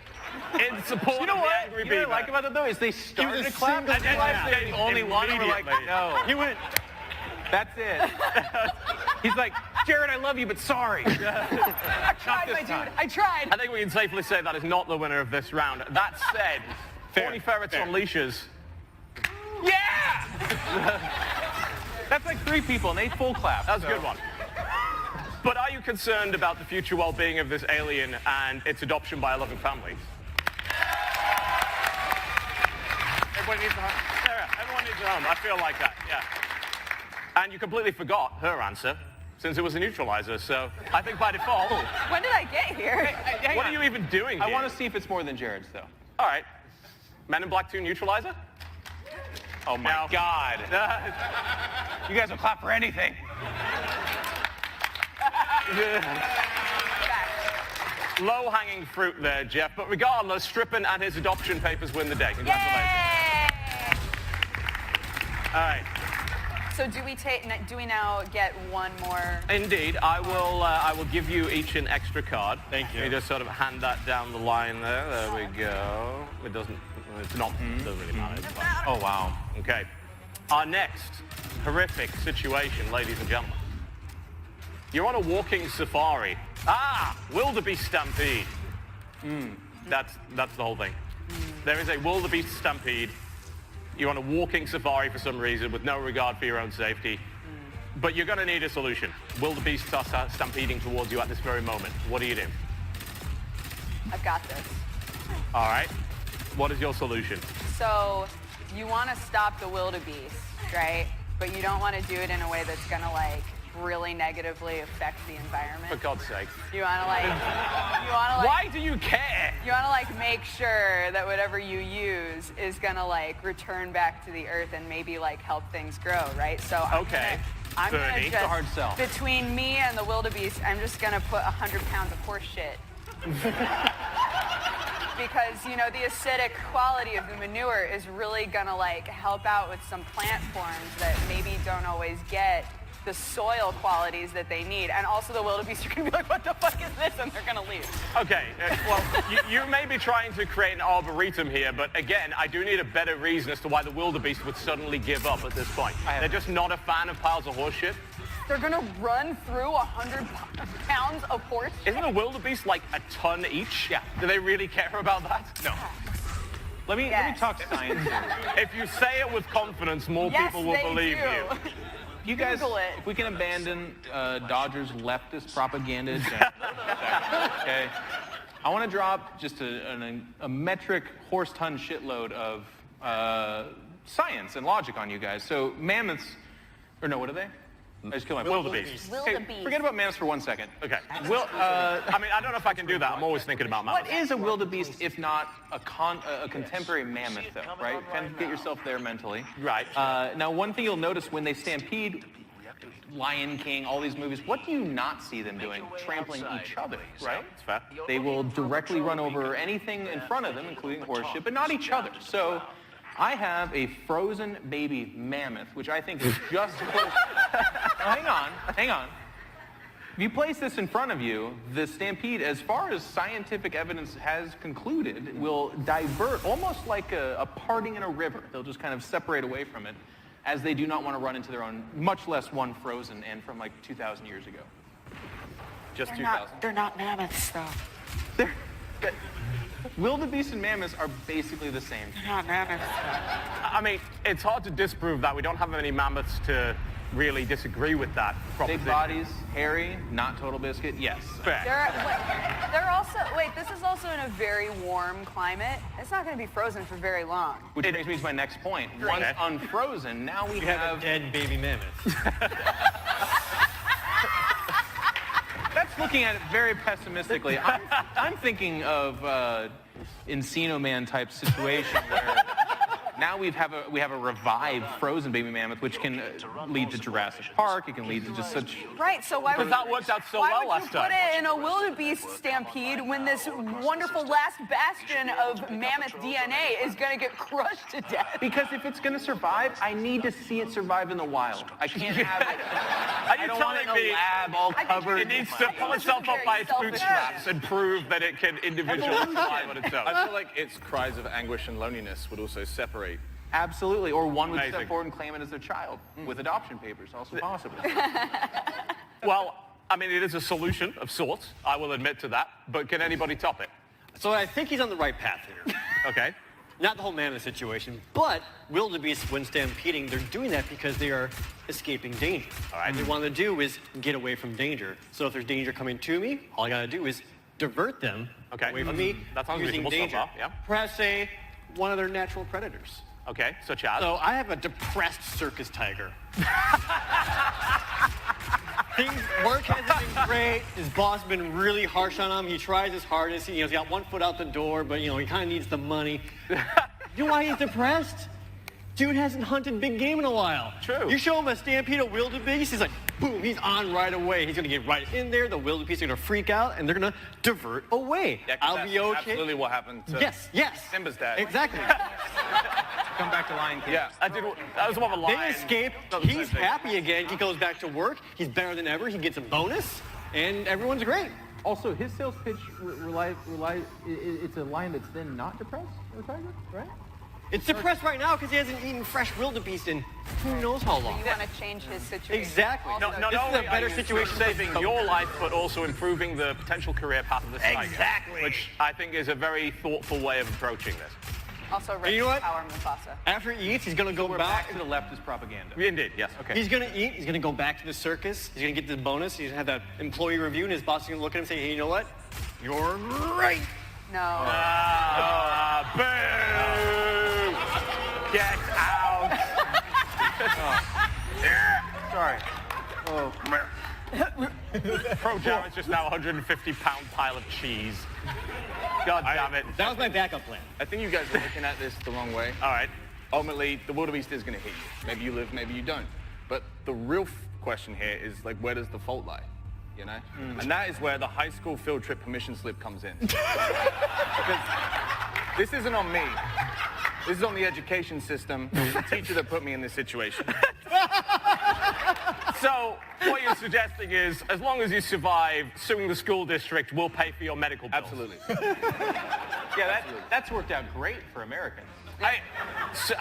in support of the angry beaver. What I like about it though is they started to clap, and they're the only one who were like, no. He went. That's it. He's like, Jared, I love you, but sorry. I tried, my dude. I tried. I think we can safely say that is not the winner of this round. That said, 40 ferrets on leashes. Yeah! That's like 3 people, and they full clap. That was a good one. But are you concerned about the future well-being of this alien and its adoption by a loving family? Everyone needs a home. Sarah, everyone needs a home. I feel like that, yeah. And you completely forgot her answer, since it was a neutralizer, so I think by default... When did I get here? What are you even doing here? I want to see if it's more than Jared's, though. All right. Men in Black 2 neutralizer? Oh, my God. You guys will clap for anything. Low-hanging fruit there, Jeff. But regardless, Strippin and his adoption papers win the day. Congratulations. Yay! All right. So do we now get one more? Indeed, I will give you each an extra card. Thank you. You just sort of hand that down the line there. There we go. It doesn't really matter. It's fine. Oh, wow. Okay. Our next horrific situation, ladies and gentlemen, You're on a walking safari. Ah, wildebeest stampede. That's the whole thing. There is a wildebeest stampede. You're on a walking safari for some reason with no regard for your own safety. But you're going to need a solution. Wildebeests are stampeding towards you at this very moment. What do you do? I've got this. All right. What is your solution? So you want to stop the wildebeest, right? But you don't want to do it in a way that's going to like really negatively affect the environment. For God's sake. You want to like, Why do you care? You want to like make sure that whatever you use is going to like return back to the earth and maybe like help things grow, right? So I'm gonna It's a hard sell. between me and the wildebeest, I'm just gonna put 100 pounds of horse shit. Because, you know, the acidic quality of the manure is really gonna like help out with some plant forms that maybe don't always get the soil qualities that they need. And also the wildebeest are gonna be like, what the fuck is this? And they're gonna leave. Okay, well, you may be trying to create an arboretum here, but again, I do need a better reason as to why the wildebeest would suddenly give up at this point. They're just not a fan of piles of horse shit. They're gonna run through 100 pounds of horse shit? Isn't a wildebeest like a ton each? Yeah. Do they really care about that? No. Let me talk science here. If you say it with confidence, more people will believe you. You guys, if we can abandon Dodgers leftist propaganda agenda, okay? I want to drop just a metric horse-ton shitload of science and logic on you guys. So mammoths, or no, what are they? I just killed my wildebeest. Okay, forget about mammoths for 1 second. Okay. I mean, I don't know if I can do that. I'm always thinking about mammoths. What is a wildebeest if not a contemporary mammoth, though, right? Kind of get yourself there mentally. Right. Now, one thing you'll notice when they stampede, Lion King, all these movies, what do you not see them doing? Trampling each other, right? It's fair. They will directly run over anything in front of them, including horse shit, but not each other. So I have a frozen baby mammoth, which I think is just close. Hang on. If you place this in front of you, the stampede, as far as scientific evidence has concluded, will divert almost like a parting in a river. They'll just kind of separate away from it, as they do not want to run into their own, much less one frozen and from like 2,000 years ago. Just 2,000. They're not mammoths, though. Wildebeest and mammoths are basically the same. They're not mammoths. I mean, it's hard to disprove that. We don't have any mammoths to really disagree with that proposition. Big bodies, hairy, not total biscuit, yes. Fair. They're also, this is also in a very warm climate. It's not going to be frozen for very long. Which brings me to my next point. Once unfrozen, now we have a dead baby mammoth. That's looking at it very pessimistically. I'm thinking of Encino Man type situation where now we have a revived frozen baby mammoth, which can lead to Jurassic Park. It can lead to just such. Right. So why would that worked out so well last time? Why would you put it in a wildebeest stampede when this wonderful last bastion of mammoth DNA is going to get crushed to death? Because if it's going to survive, I need to see it survive in the wild. I can't have it. Are you I don't want it in telling a me lab all covered. It needs to pull itself up by its bootstraps and prove that it can individually survive on its own? I feel like its cries of anguish and loneliness would also separate. Absolutely, or one would Amazing. step forward and claim it as their child with adoption papers, also possible. Well, I mean, it is a solution of sorts. I will admit to that. But can anybody top it? So I think he's on the right path here. Okay. Not the whole mammoth situation, but wildebeest, when stampeding, they're doing that because they are escaping danger. All right. What they want to do is get away from danger. So if there's danger coming to me, all I got to do is divert them away from me That sounds using reasonable so danger. far, yeah. Perhaps say one of their natural predators. Okay, such as? So I have a depressed circus tiger. Work hasn't been great. His boss has been really harsh on him. He tries his hardest. He's got 1 foot out the door, but he kind of needs the money. You know why he's depressed? Dude hasn't hunted big game in a while. True. You show him a stampede of wildebeest, he's like, boom, he's on right away. He's gonna get right in there. The wildebeest are gonna freak out, and they're gonna divert away. Yeah, I'll be okay. Absolutely, what happened to Yes. Simba's dad. Exactly. Come back to Lion King. Yeah, That was more of a line. They escape. He's happy again. He goes back to work. He's better than ever. He gets a bonus, and everyone's great. Also, his sales pitch it's a lion that's then not depressed or tiger, right? It's suppressed right now because he hasn't eaten fresh wildebeest in who knows how long. You want to change his situation. Exactly. No, not this only is a better are you situation for saving both. your life, but also improving the potential career path of this tiger. Exactly. Which I think is a very thoughtful way of approaching this. Also, And you know what? power Mufasa. After he eats, he's gonna go We're back. back to the leftist propaganda. Indeed, yes. Okay. He's gonna eat. He's gonna go back to the circus. He's gonna get the bonus. He's gonna have that employee review, and his boss is gonna look at him and say, "Hey, you know what? You're great." No. Boo! Get out! Sorry. Oh. Pro Jared's just now a 150-pound pile of cheese. God damn it. That was my backup plan. I think you guys are looking at this the wrong way. All right. Ultimately, the wildebeest is going to hit you. Maybe you live, maybe you don't. But the real question here is, like, where does the fault lie? You know? And that is where the high school field trip permission slip comes in. Because this isn't on me. This is on the education system, the teacher that put me in this situation. So, what you're suggesting is, as long as you survive, suing the school district will pay for your medical bills. Absolutely. Yeah, that's worked out great for Americans. I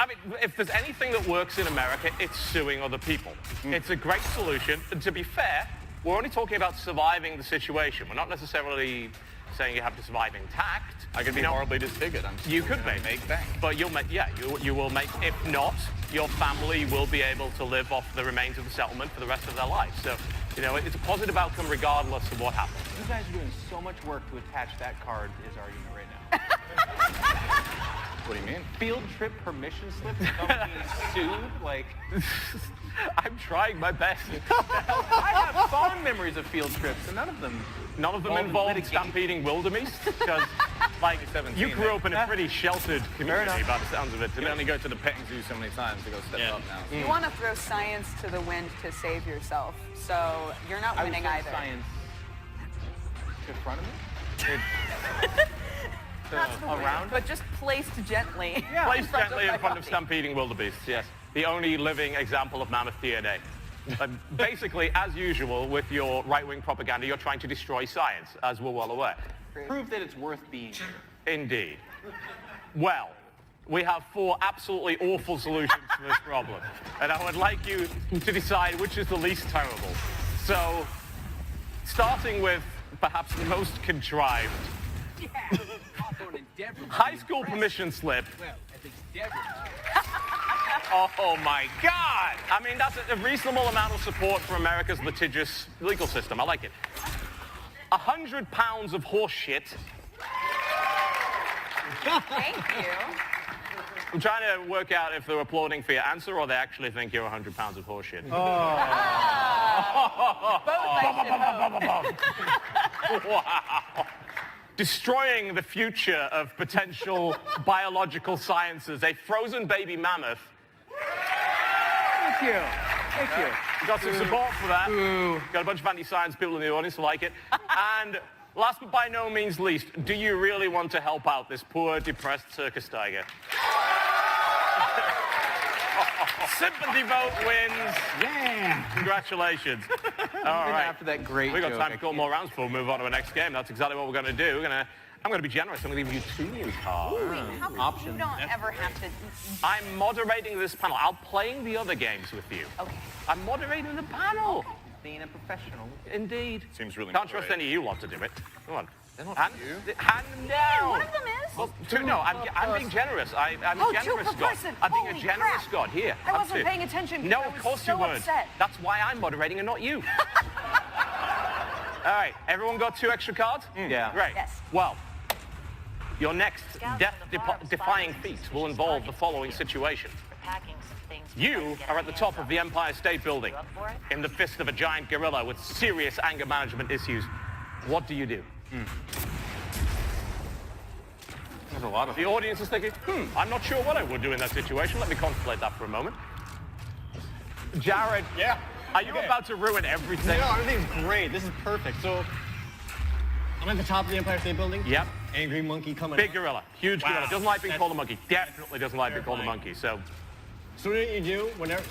mean, if there's anything that works in America, it's suing other people. It's a great solution. And to be fair, we're only talking about surviving the situation. We're not necessarily saying you have to survive intact. I could be horribly disfigured. You could be. Make bank. But you'll make, yeah, you will make, if not, your family will be able to live off the remains of the settlement for the rest of their lives. So, you know, it's a positive outcome regardless of what happens. You guys are doing so much work to attach that card to his argument right now. What do you mean? Field trip permission slip without being sued? Like, I'm trying my best. I have fond memories of field trips, and none of them involved stampeding wildebeest? Because, like, you grew up in a pretty sheltered community by the sounds of it. You can only go to the petting zoo so many times to go step up now. You want to throw science to the wind to save yourself, so you're not winning I would either. throw science to front of me? Not to the wind, but just placed gently. Yeah, placed front gently my in front of body. stampeding wildebeest, yes. The only living example of mammoth DNA. Basically, as usual, with your right-wing propaganda, you're trying to destroy science, as we're well aware. Prove that it's worth being here. Indeed. Well, we have 4 absolutely awful solutions to this problem. And I would like you to decide which is the least terrible. So, starting with perhaps the most contrived. High school permission slip. Oh my God! I mean, that's a reasonable amount of support for America's litigious legal system. I like it. 100 pounds of horse shit. Thank you. I'm trying to work out if they're applauding for your answer or they actually think you're 100 pounds of horse shit. Both, I should hope. Wow. Destroying the future of potential biological sciences. A frozen baby mammoth. Thank you. Thank you. We got some support for that. Got a bunch of anti-science people in the audience who like it. And last but by no means least, do you really want to help out this poor, depressed circus tiger? Sympathy vote wins. Yeah. Congratulations. All right. After that great We got joke, time to call more rounds before we move on to the next game. That's exactly what we're going to do. I'm going to be generous. I'm going to give you 2 new cards. How come you don't ever have to... I'm moderating this panel. I'm playing the other games with you. Okay. I'm moderating the panel. Being a professional. Indeed. Seems really Can't trust any of you lot to do it. Come on. They're not Hand, you. hand them down. One of them is. Well, 2, no, I'm being generous. I'm a generous 2 per God. person. I'm being a Holy generous crap. God. Here. I have wasn't 2. paying attention. No, I of was course so you weren't. upset. That's why I'm moderating and not you. All right, everyone got 2 extra cards? Yeah. Great. Yes. Well, your next death-defying feat will involve the following situation. You are at the top of the Empire State Building, in the fist of a giant gorilla with serious anger management issues. What do you do? There's a lot of The audience is thinking, I'm not sure what I would do in that situation. Let me contemplate that for a moment. Jared, are you about to ruin everything? No, everything's great. This is perfect. So, I'm at the top of the Empire State Building. Yep. Angry monkey coming Big up. gorilla, huge gorilla. Doesn't like being called a monkey. Definitely doesn't like being called a monkey. So So what you do, whenever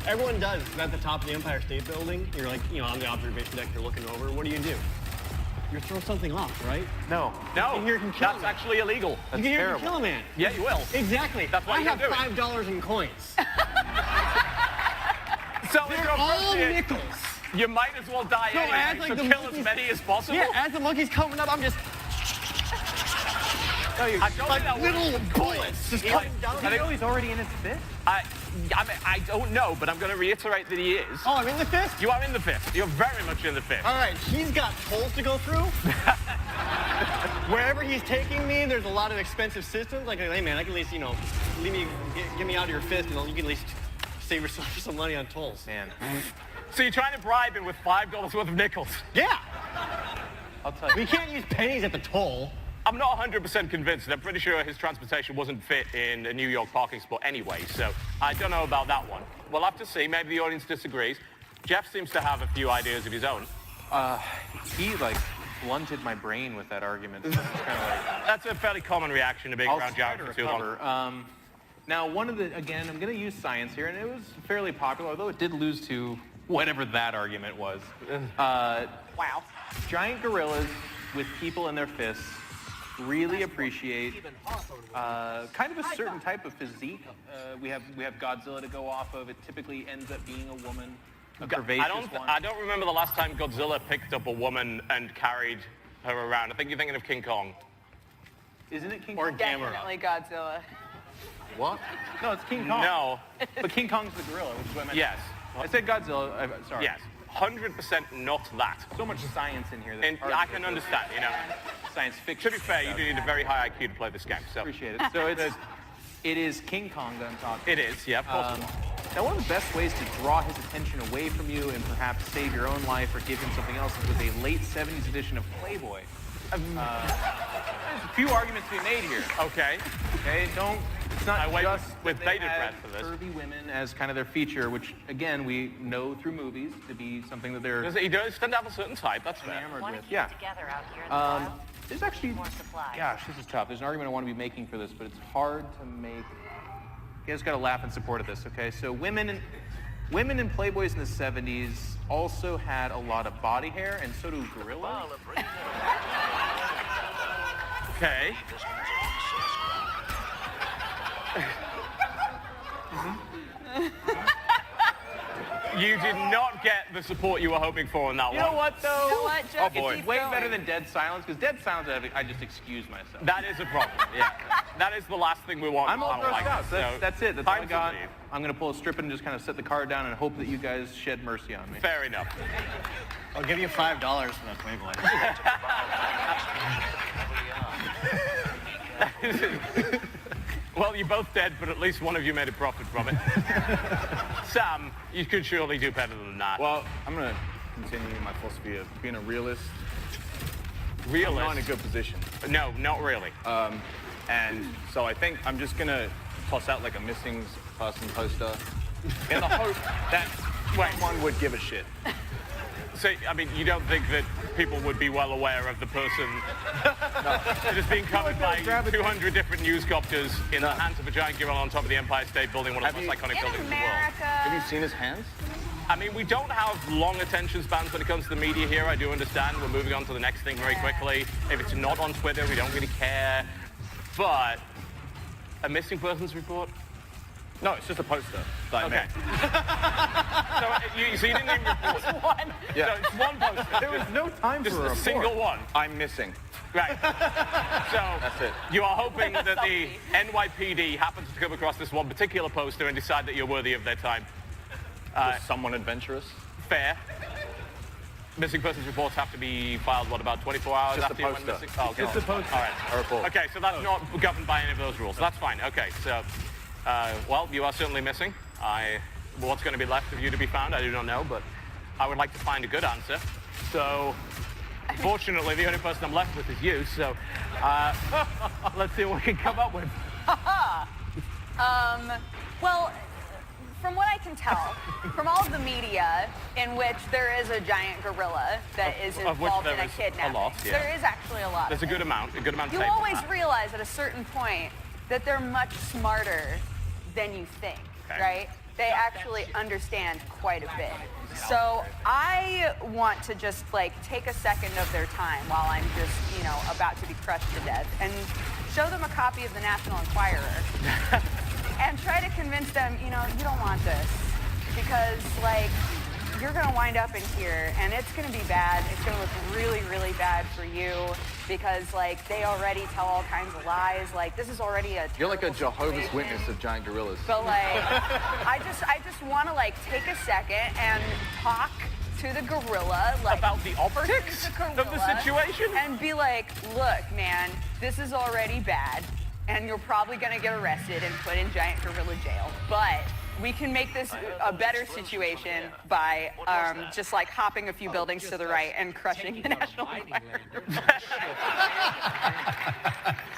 everyone does, is at the top of the Empire State Building, you're like, on the observation deck, you're looking over. What do? you're throwing something off, right? No. And you can kill That's him. actually illegal. You can hear kill a man. Yeah, you will. Exactly. That's why I you have don't do it. $5 in coins. So They're all nickels. You might as well die No, anyway, as like so the kill monkeys, as many as possible. Yeah, as the monkey's coming up, I'm just I don't like think that little works. bullets just coming down. I think he's already in his fist? I don't know, but I'm going to reiterate that he is. Oh, I'm in the fist? You are in the fist. You're very much in the fist. All right, he's got tolls to go through. Wherever he's taking me, there's a lot of expensive systems. Like, hey man, I can at least, get me out of your fist, and you can at least save yourself some money on tolls. Man. So you're trying to bribe him with $5 worth of nickels? Yeah. I'll tell you. We can't use pennies at the toll. I'm not 100% convinced. I'm pretty sure his transportation wasn't fit in a New York parking spot anyway, so I don't know about that one. We'll have to see. Maybe the audience disagrees. Jeff seems to have a few ideas of his own. He blunted my brain with that argument. So it's kind of like, that's a fairly common reaction to being around Jared for too long. Now, again, I'm going to use science here, and it was fairly popular, although it did lose to whatever that argument was. Wow. Giant gorillas with people in their fists really appreciate kind of a certain type of physique. We have Godzilla to go off of. It typically ends up being a woman, a curvaceous one. I don't remember the last time Godzilla picked up a woman and carried her around. I think you're thinking of King Kong. Isn't it King Or Kong? Definitely Godzilla. What? No, it's King Kong. No. But King Kong's the gorilla, which is what I meant. Yes. I said Godzilla. Sorry. Yes. 100% not that. So much science in here. And I can understand, Science fiction. To be fair, you do need a very high IQ to play this game, so. Appreciate it. So it is King Kong that I'm talking. It is, yeah, of course. Now, one of the best ways to draw his attention away from you and perhaps save your own life or give him something else is with a late 70s edition of Playboy. There's a few arguments to be made here. Okay. Okay, it's not just with that they bated have breath for this. curvy women as kind of their feature, which, again, we know through movies to be something that they're He does tend to have a certain type, that's fair. enamored with. Yeah. Together out here in the wild. There's actually, More supplies. gosh, this is tough. There's an argument I want to be making for this, but it's hard to make. You guys got to laugh in support of this, okay? So women in Playboys in the 70s also had a lot of body hair, and so do gorillas. Okay. You did not get the support you were hoping for in that one. You know what, though? You know what, Jeff? Oh, boy. Keep Way going. better than dead silence, because dead silence, I just excuse myself. That is a problem, yeah. That is the last thing we want. I'm all I don't grossed like out. it, So that's it. That's all I time to got. leave. I'm going to pull a strip and just kind of set the card down and hope that you guys shed mercy on me. Fair enough. I'll give you $5 for that Playboy. Well, you're both dead, but at least one of you made a profit from it. Sam, you could surely do better than that. Well, I'm going to continue my philosophy of being a realist. Realist? I'm not in a good position. No, not really. And so I think I'm just going to toss out like a missing person poster in the hope that someone would give a shit. So, I mean, you don't think that people would be well aware of the person just being covered by 200 different newscopters in the hands of a giant gorilla on top of the Empire State Building, one of the most iconic buildings in the world? Have you seen his hands? I mean, we don't have long attention spans when it comes to the media here. I do understand. We're moving on to the next thing very quickly. If it's not on Twitter, we don't really care. But a missing persons report? No, it's just a poster that I made. So you didn't even report? It's one. Yeah. No, it's one poster. There was no time Just for a a report. single one. I'm missing. Right. So That's it. you are hoping that the NYPD happens to come across this one particular poster and decide that you're worthy of their time. Just someone adventurous. Fair. Missing persons reports have to be filed, what, about 24 hours Just after the you went poster. missing? Oh, Just the poster. All right. A report. Okay, so that's not governed by any of those rules. So that's fine. Okay, so, well, you are certainly missing. What's going to be left of you to be found, I do not know, but I would like to find a good answer. So, fortunately, the only person I'm left with is you, so let's see what we can come up with. Well, from what I can tell, from all of the media in which there is a giant gorilla that is Of which involved there in a is a kidnapping, lot, yeah. there is actually a lot. There's a of good it. amount of You tape on always that. realize at a certain point that they're much smarter than you think, Okay. right? they actually understand quite a bit. So I want to just like take a second of their time while I'm just, you know, about to be crushed to death and show them a copy of the National Enquirer and try to convince them, you know, you don't want this because like you're gonna wind up in here and it's gonna be bad. It's gonna look really, really bad for you because like they already tell all kinds of lies. Like this is already a You're like a terrible Jehovah's situation. Witness of giant gorillas. But like, I just want to like take a second and talk to the gorilla, like About the optics of the situation? and be like, look, man, this is already bad, and you're probably gonna get arrested and put in giant gorilla jail. But we can make this a better situation by just like hopping a few buildings to the right and crushing the National Enquirer.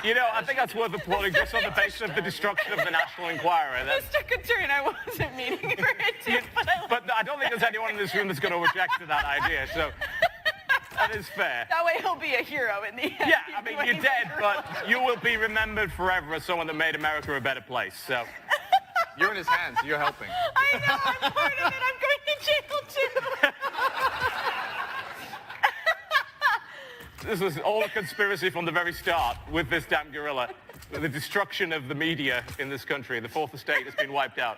You know, I think that's worth applauding just on the basis of the destruction of the National Enquirer. This took a turn I wasn't meaning for it to, But I don't think there's anyone in this room that's going to object to that idea, so that is fair. that way he'll be a hero in the end. Yeah, I mean, you're dead, but you will be remembered forever as someone that made America a better place, so. You're in his hands. You're helping. I know, I'm part of it. I'm going to jail too. This was all a conspiracy from the very start with this damn gorilla. The destruction of the media in this country. The fourth estate has been wiped out.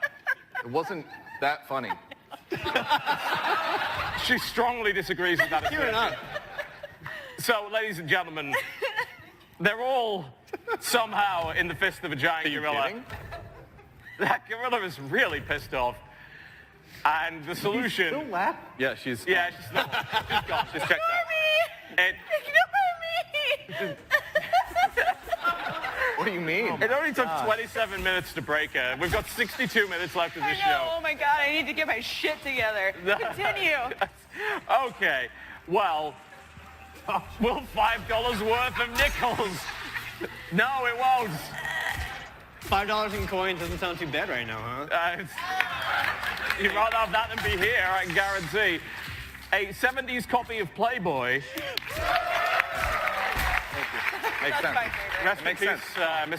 It wasn't that funny. She strongly disagrees with that. You're not. So, ladies and gentlemen, they're all somehow in the fist of a giant gorilla. Kidding? That gorilla is really pissed off. And the solution... Still laugh? Yeah, she's. Yeah, she's not. She's gone. She's checked out. And Ignore me! What do you mean? it only took 27 minutes to break her. We've got 62 minutes left of I this know, show. oh my god, I need to get my shit together. Continue. Okay, well, will $5 worth of nickels? No, it won't. $5 in coins doesn't sound too bad right now, huh? You'd rather have that than be here, I can guarantee. A 70s copy of Playboy. Makes sense. Rest in Makes peace, sense.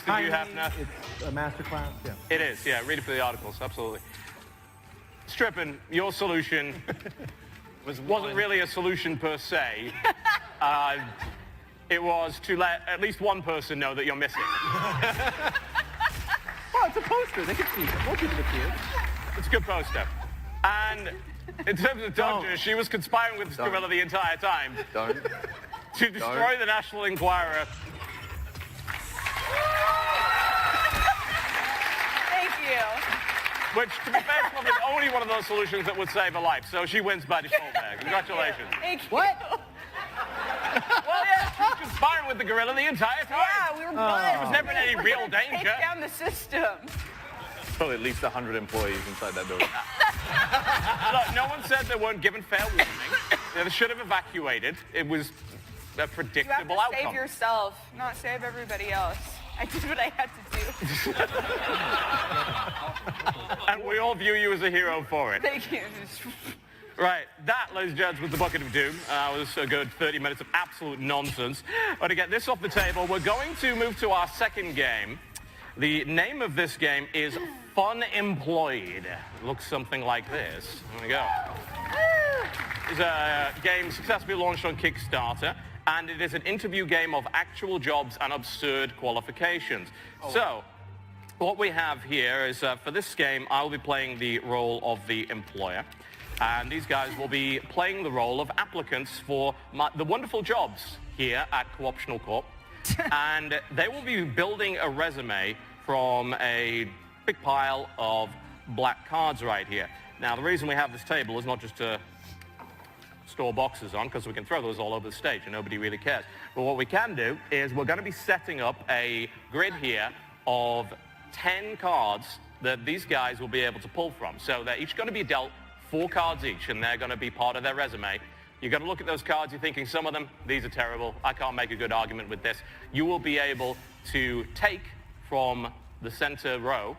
Mr. Hugh Hefner. It's a master class, yeah. It is, yeah, read it for the articles, absolutely. Strippin, your solution wasn't really a solution per se. It was to let at least one person know that you're missing. Well, it's a poster. They can see it. Most people can see it. It's a good poster. And in terms of Dodger, she was conspiring with this gorilla the entire time Don't. to destroy the National Enquirer. Thank you. Which, to be fair, is probably only one of those solutions that would save a life. So she wins by default there. Congratulations. Thank you. What? Well, yeah, she was conspiring with the gorilla the entire time. Yeah, we were buds. There was never in any We're real gonna danger. Take down the system. Probably at least 100 employees inside that building. Look, no one said they weren't given fair warning. They should have evacuated. It was a You have predictable to save outcome. yourself, not save everybody else. I did what I had to do. And we all view you as a hero for it. Thank you. Right, that, ladies and gentlemen, was the Bucket of Doom. Was a good 30 minutes of absolute nonsense. But to get this off the table, we're going to move to our second game. The name of this game is Fun Employed. It looks something like this. There we go. It's a game successfully launched on Kickstarter, and it is an interview game of actual jobs and absurd qualifications. So, what we have here is, for this game, I'll be playing the role of the employer. And these guys will be playing the role of applicants for the wonderful jobs here at Co-optional Corp. And they will be building a resume from a big pile of black cards right here. Now, the reason we have this table is not just to store boxes on, because we can throw those all over the stage and nobody really cares. But what we can do is we're going to be setting up a grid here of 10 cards that these guys will be able to pull from. So they're each going to be dealt 4 cards each, and they're going to be part of their resume. You're going to look at those cards, you're thinking, some of them, these are terrible. I can't make a good argument with this. You will be able to take from the center row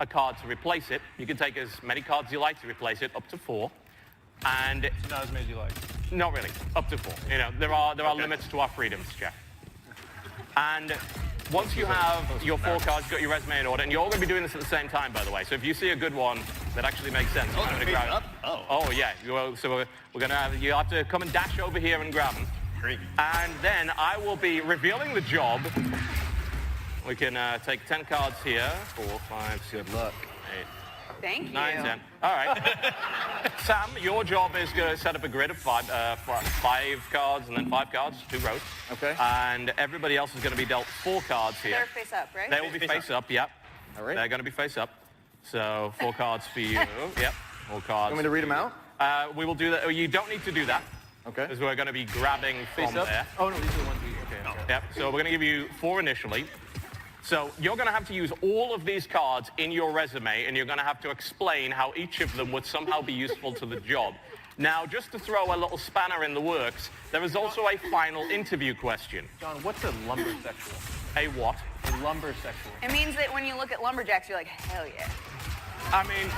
a card to replace it. You can take as many cards as you like to replace it, up to 4. And Not as many as you like. not really, up to 4. You know, there are limits to our freedoms, Jeff. And once you have your 4 cards, got your resume in order, and you're all going to be doing this at the same time, by the way. So if you see a good one that actually makes sense, I'm going to grab it. Oh, yeah. So we're going to have, you have to come and dash over here and grab them. Great. And then I will be revealing the job. We can take 10 cards here. 4, 5, 6, good luck. 8, Thank 9, you. 10. All right. Sam, your job is to set up a grid of 5 cards and then 5 cards, 2 rows. Okay. And everybody else is going to be dealt 4 cards here. They're face up, right? They will be face up, yep. All right. They're going to be face up. So 4 cards for you. Yep. 4 cards. You want me to read them out? We will do that. You don't need to do that. Okay. Because we're going to be grabbing Face from up? there. Oh, no, these are the ones we... Okay. Yep. So we're going to give you 4 initially. So you're going to have to use all of these cards in your resume, and you're going to have to explain how each of them would somehow be useful to the job. Now, just to throw a little spanner in the works, there is also a final interview question. John, what's a lumbersexual? A what? A lumbersexual. It means that when you look at lumberjacks, you're like, hell yeah. I mean,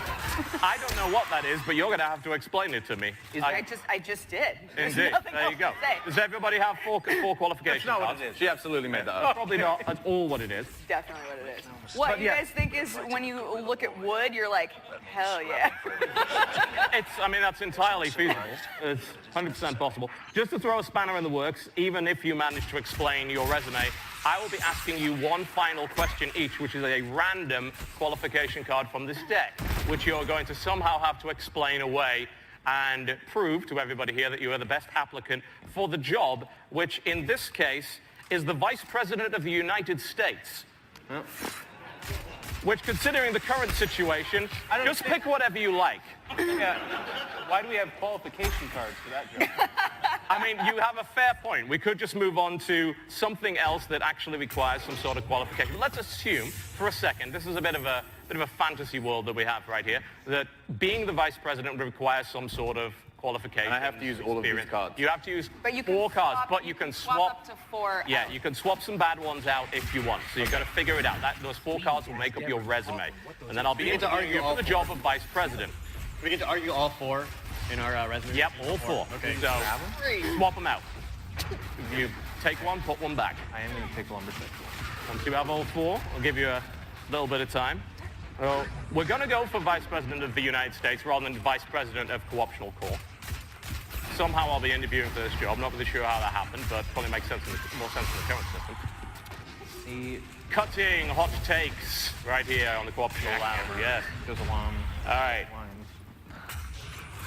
I don't know what that is, but you're going to have to explain it to me. I just did. There's Indeed. nothing There you else go. to say. Does everybody have 4 qualification That's not cards? what it is. She absolutely made that Oh, up. probably not. That's all what it is. Definitely what it is. What But you yeah. guys think is when you look at wood, you're like, hell yeah. I mean, that's entirely feasible. It's 100% possible. Just to throw a spanner in the works, even if you manage to explain your resume, I will be asking you one final question each, which is a random qualification card from this deck, which you're going to somehow have to explain away and prove to everybody here that you are the best applicant for the job, which in this case is the Vice President of the United States. Which, considering the current situation, just pick whatever you like. Yeah. Why do we have qualification cards for that job? I mean, you have a fair point. We could just move on to something else that actually requires some sort of qualification. But let's assume, for a second, this is a bit of a fantasy world that we have right here, that being the vice president requires some sort of qualification. And I have to use all of these cards. You have to use But you can 4 cards, swap- but you can swap swap up to 4. Yeah, you can swap some bad ones out if you want. So you've got to figure it out. Those 4 cards will make up your resume. And then I'll be We get to interviewing you argue for the all job of vice president. We get to argue all 4 in our resume? Yep, all 4. Okay. So swap them out. If you take one, put one back. I am going to pick lumbersexual. Once you have all 4, I'll give you a little bit of time. Well, we're going to go for Vice President of the United States rather than Vice President of Co-optional Corps. Somehow I'll be interviewing for this job. Not really sure how that happened, but probably makes sense more sense in the current system. The Cutting hot takes right here on the Co-optional Lounge. Yes. goes along. All right. Lines.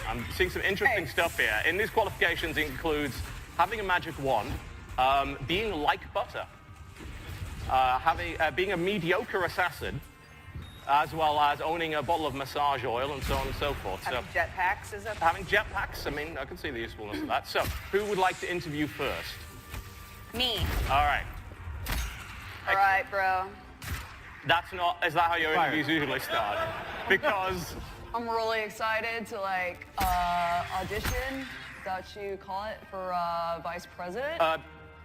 I'm seeing some interesting stuff here. In these qualifications includes having a magic wand, being like butter, being a mediocre assassin, as well as owning a bottle of massage oil and so on and so forth. Having jetpacks is up. Having jetpacks, I mean, I can see the usefulness of that. So, who would like to interview first? Me. All right. All right, bro. Is that how your interviews usually start? Because I'm really excited to audition. Is that what you call it for vice president?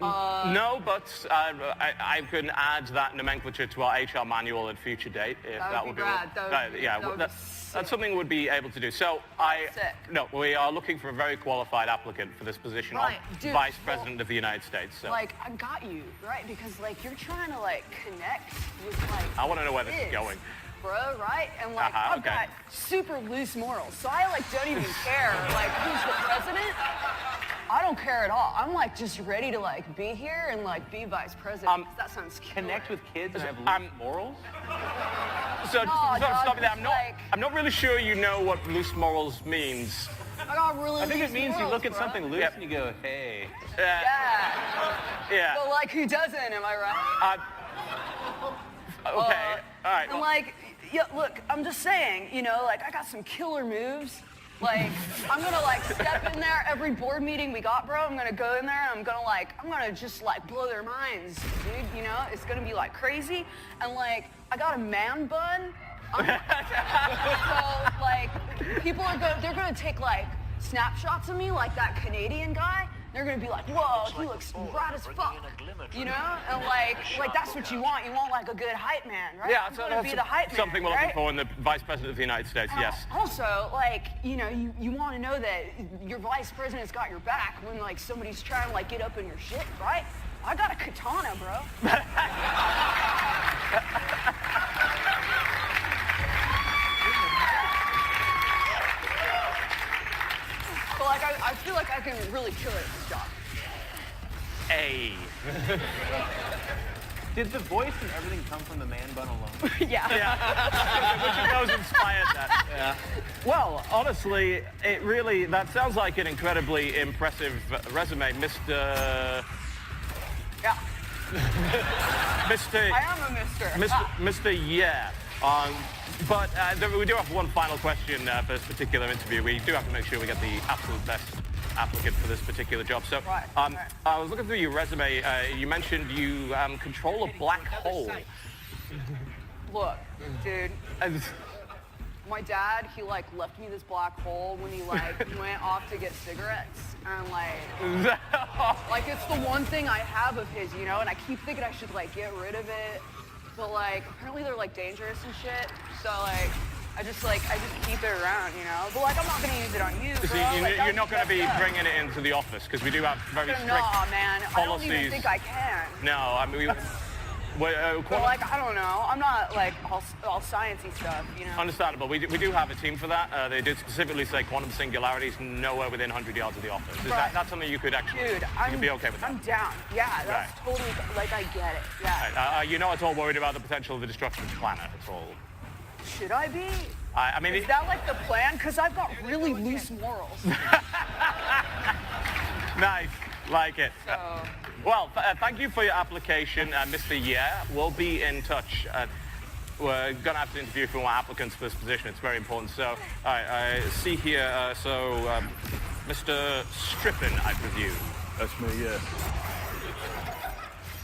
no, but I can add that nomenclature to our HR manual at future date. If That would be rad. That's something we'd be able to do. So we are looking for a very qualified applicant for this position Right, of dude, Vice President of the United States. So I got you, right? Because you're trying to connect with I want to know where this is going. bro, right? And Uh-huh, I've got super loose morals, so I don't even care who's the president. I don't care at all. I'm just ready to be here and be vice president. That sounds killer. Connect with kids and have loose morals? So No, stop me there. just I'm not really sure you know what loose morals means. I got really I think loose it means you morals, look at bro. something loose and you go, hey. Yeah. But who doesn't? Am I right? Okay. All right. And look, I'm just saying, I got some killer moves. I'm gonna step in there every board meeting we got, bro. I'm gonna go in there and I'm gonna just blow their minds, dude. It's gonna be crazy. And I got a man bun. People they're gonna take snapshots of me like that Canadian guy. They're gonna be like, whoa, he looks rad as fuck. And that's what you want. You want a good hype man, right? Yeah, You so wanna that's be the hype man, something we're looking right? for in the Vice President of the United States, yes. Also, you want to know that your vice president's got your back when somebody's trying to get up in your shit, right? I got a katana, bro. But like, I feel like I can really kill it at this job. Hey. Did the voice and everything come from the man bun alone? Yeah. Which of those inspired that? Yeah. Well, honestly, that sounds like an incredibly impressive resume, Mr. Yeah. Mr. I am a mister. Mr. Yeah. But we do have one final question for this particular interview. We do have to make sure we get the absolute best applicant for this particular job. So I was looking through your resume. You mentioned you control a black hole. Look, dude. My dad, he like left me this black hole when he like went off to get cigarettes, and like it's the one thing I have of his, you know. And I keep thinking I should like get rid of it, but like apparently they're like dangerous and shit. So like I just keep it around, you know. But like I'm not gonna use it on you, bro. So you're not going to be bringing it into the office because we do have very strict Nah, man. policies. I don't even think I can. No, I mean But like I don't know. I'm not like all sciencey stuff, you know. Understandable. We do have a team for that. They did specifically say quantum singularity is nowhere within 100 yards of the office. Is that's something you could actually? Dude, you'd be okay with that? I'm down. Yeah, that's totally like I get it. Yeah. Right. You're not at all worried about the potential of the destruction of the planet at all. Should I be? I mean, is that like the plan? Because I've got really loose morals. Nice, like it. So. Well, thank you for your application, Mr. Yeah. We'll be in touch. We're going to have to interview a few more applicants for this position. It's very important. So, I see here, Mr. Strippin, I presume. That's me, yeah.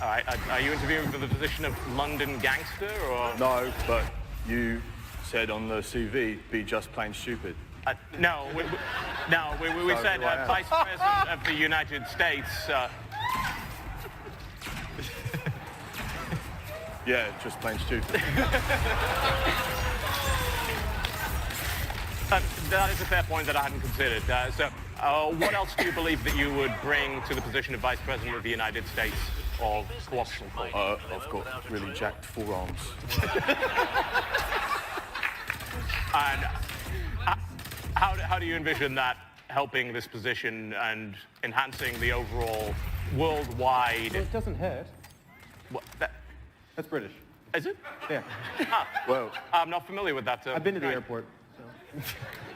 All right, are you interviewing for the position of London gangster, or? No, but you said on the CV, be just plain stupid. No, we said Vice President of the United States. Yeah, just plain stupid. That is a fair point that I hadn't considered. What else do you believe that you would bring to the position of Vice President of the United States of co-optional force? I've got really jacked forearms. And how do you envision that helping this position and enhancing the overall worldwide? Well, it doesn't hurt. What, That's British. Is it? Yeah. Well, I'm not familiar with that. I've been to the airport. So.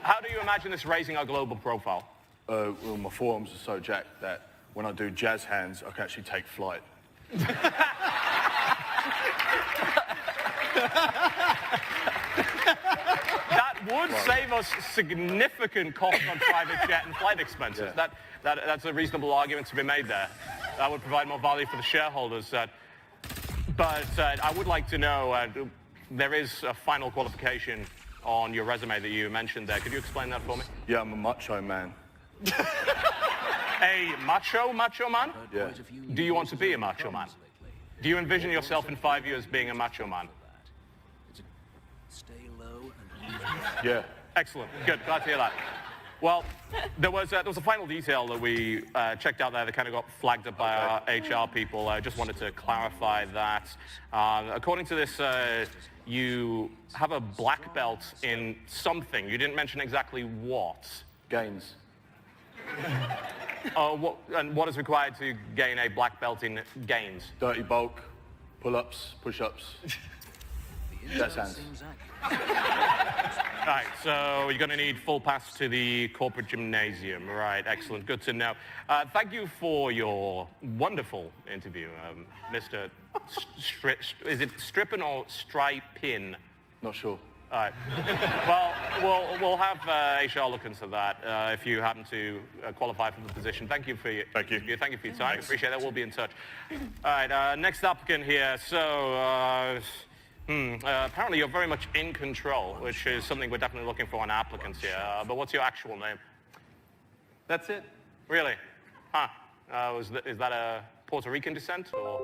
How do you imagine this raising our global profile? Well, my forearms are so jacked that when I do jazz hands, I can actually take flight. That would save us significant cost on private jet and flight expenses. Yeah. That's a reasonable argument to be made there. That would provide more value for the shareholders. But I would like to know, there is a final qualification on your resume that you mentioned there. Could you explain that for me? Yeah, I'm a macho man. A macho man? Yeah. Do you want to be a macho man? Do you envision yourself in 5 years being a macho man? Yeah. Excellent. Good. Glad to hear that. Well, there was a final detail that we checked out there that kind of got flagged up by our HR people. I just wanted to clarify that. According to this, you have a black belt in something. You didn't mention exactly what. Gains. What is required to gain a black belt in gains? Dirty bulk, pull-ups, push-ups. Jazz hands. Right, so you're going to need full pass to the corporate gymnasium. Right, excellent. Good to know. Thank you for your wonderful interview, Mr. Is it Strippin or Stripin? Not sure. All right. Well, we'll have HR look into that if you happen to qualify for the position. Thank you for your Thank you. Thank you for your time. I appreciate that. We'll be in touch. All right, next applicant here. So. Apparently you're very much in control, which is something we're definitely looking for on applicants here. But what's your actual name? That's it. Really? Huh. Is that a Puerto Rican descent, or?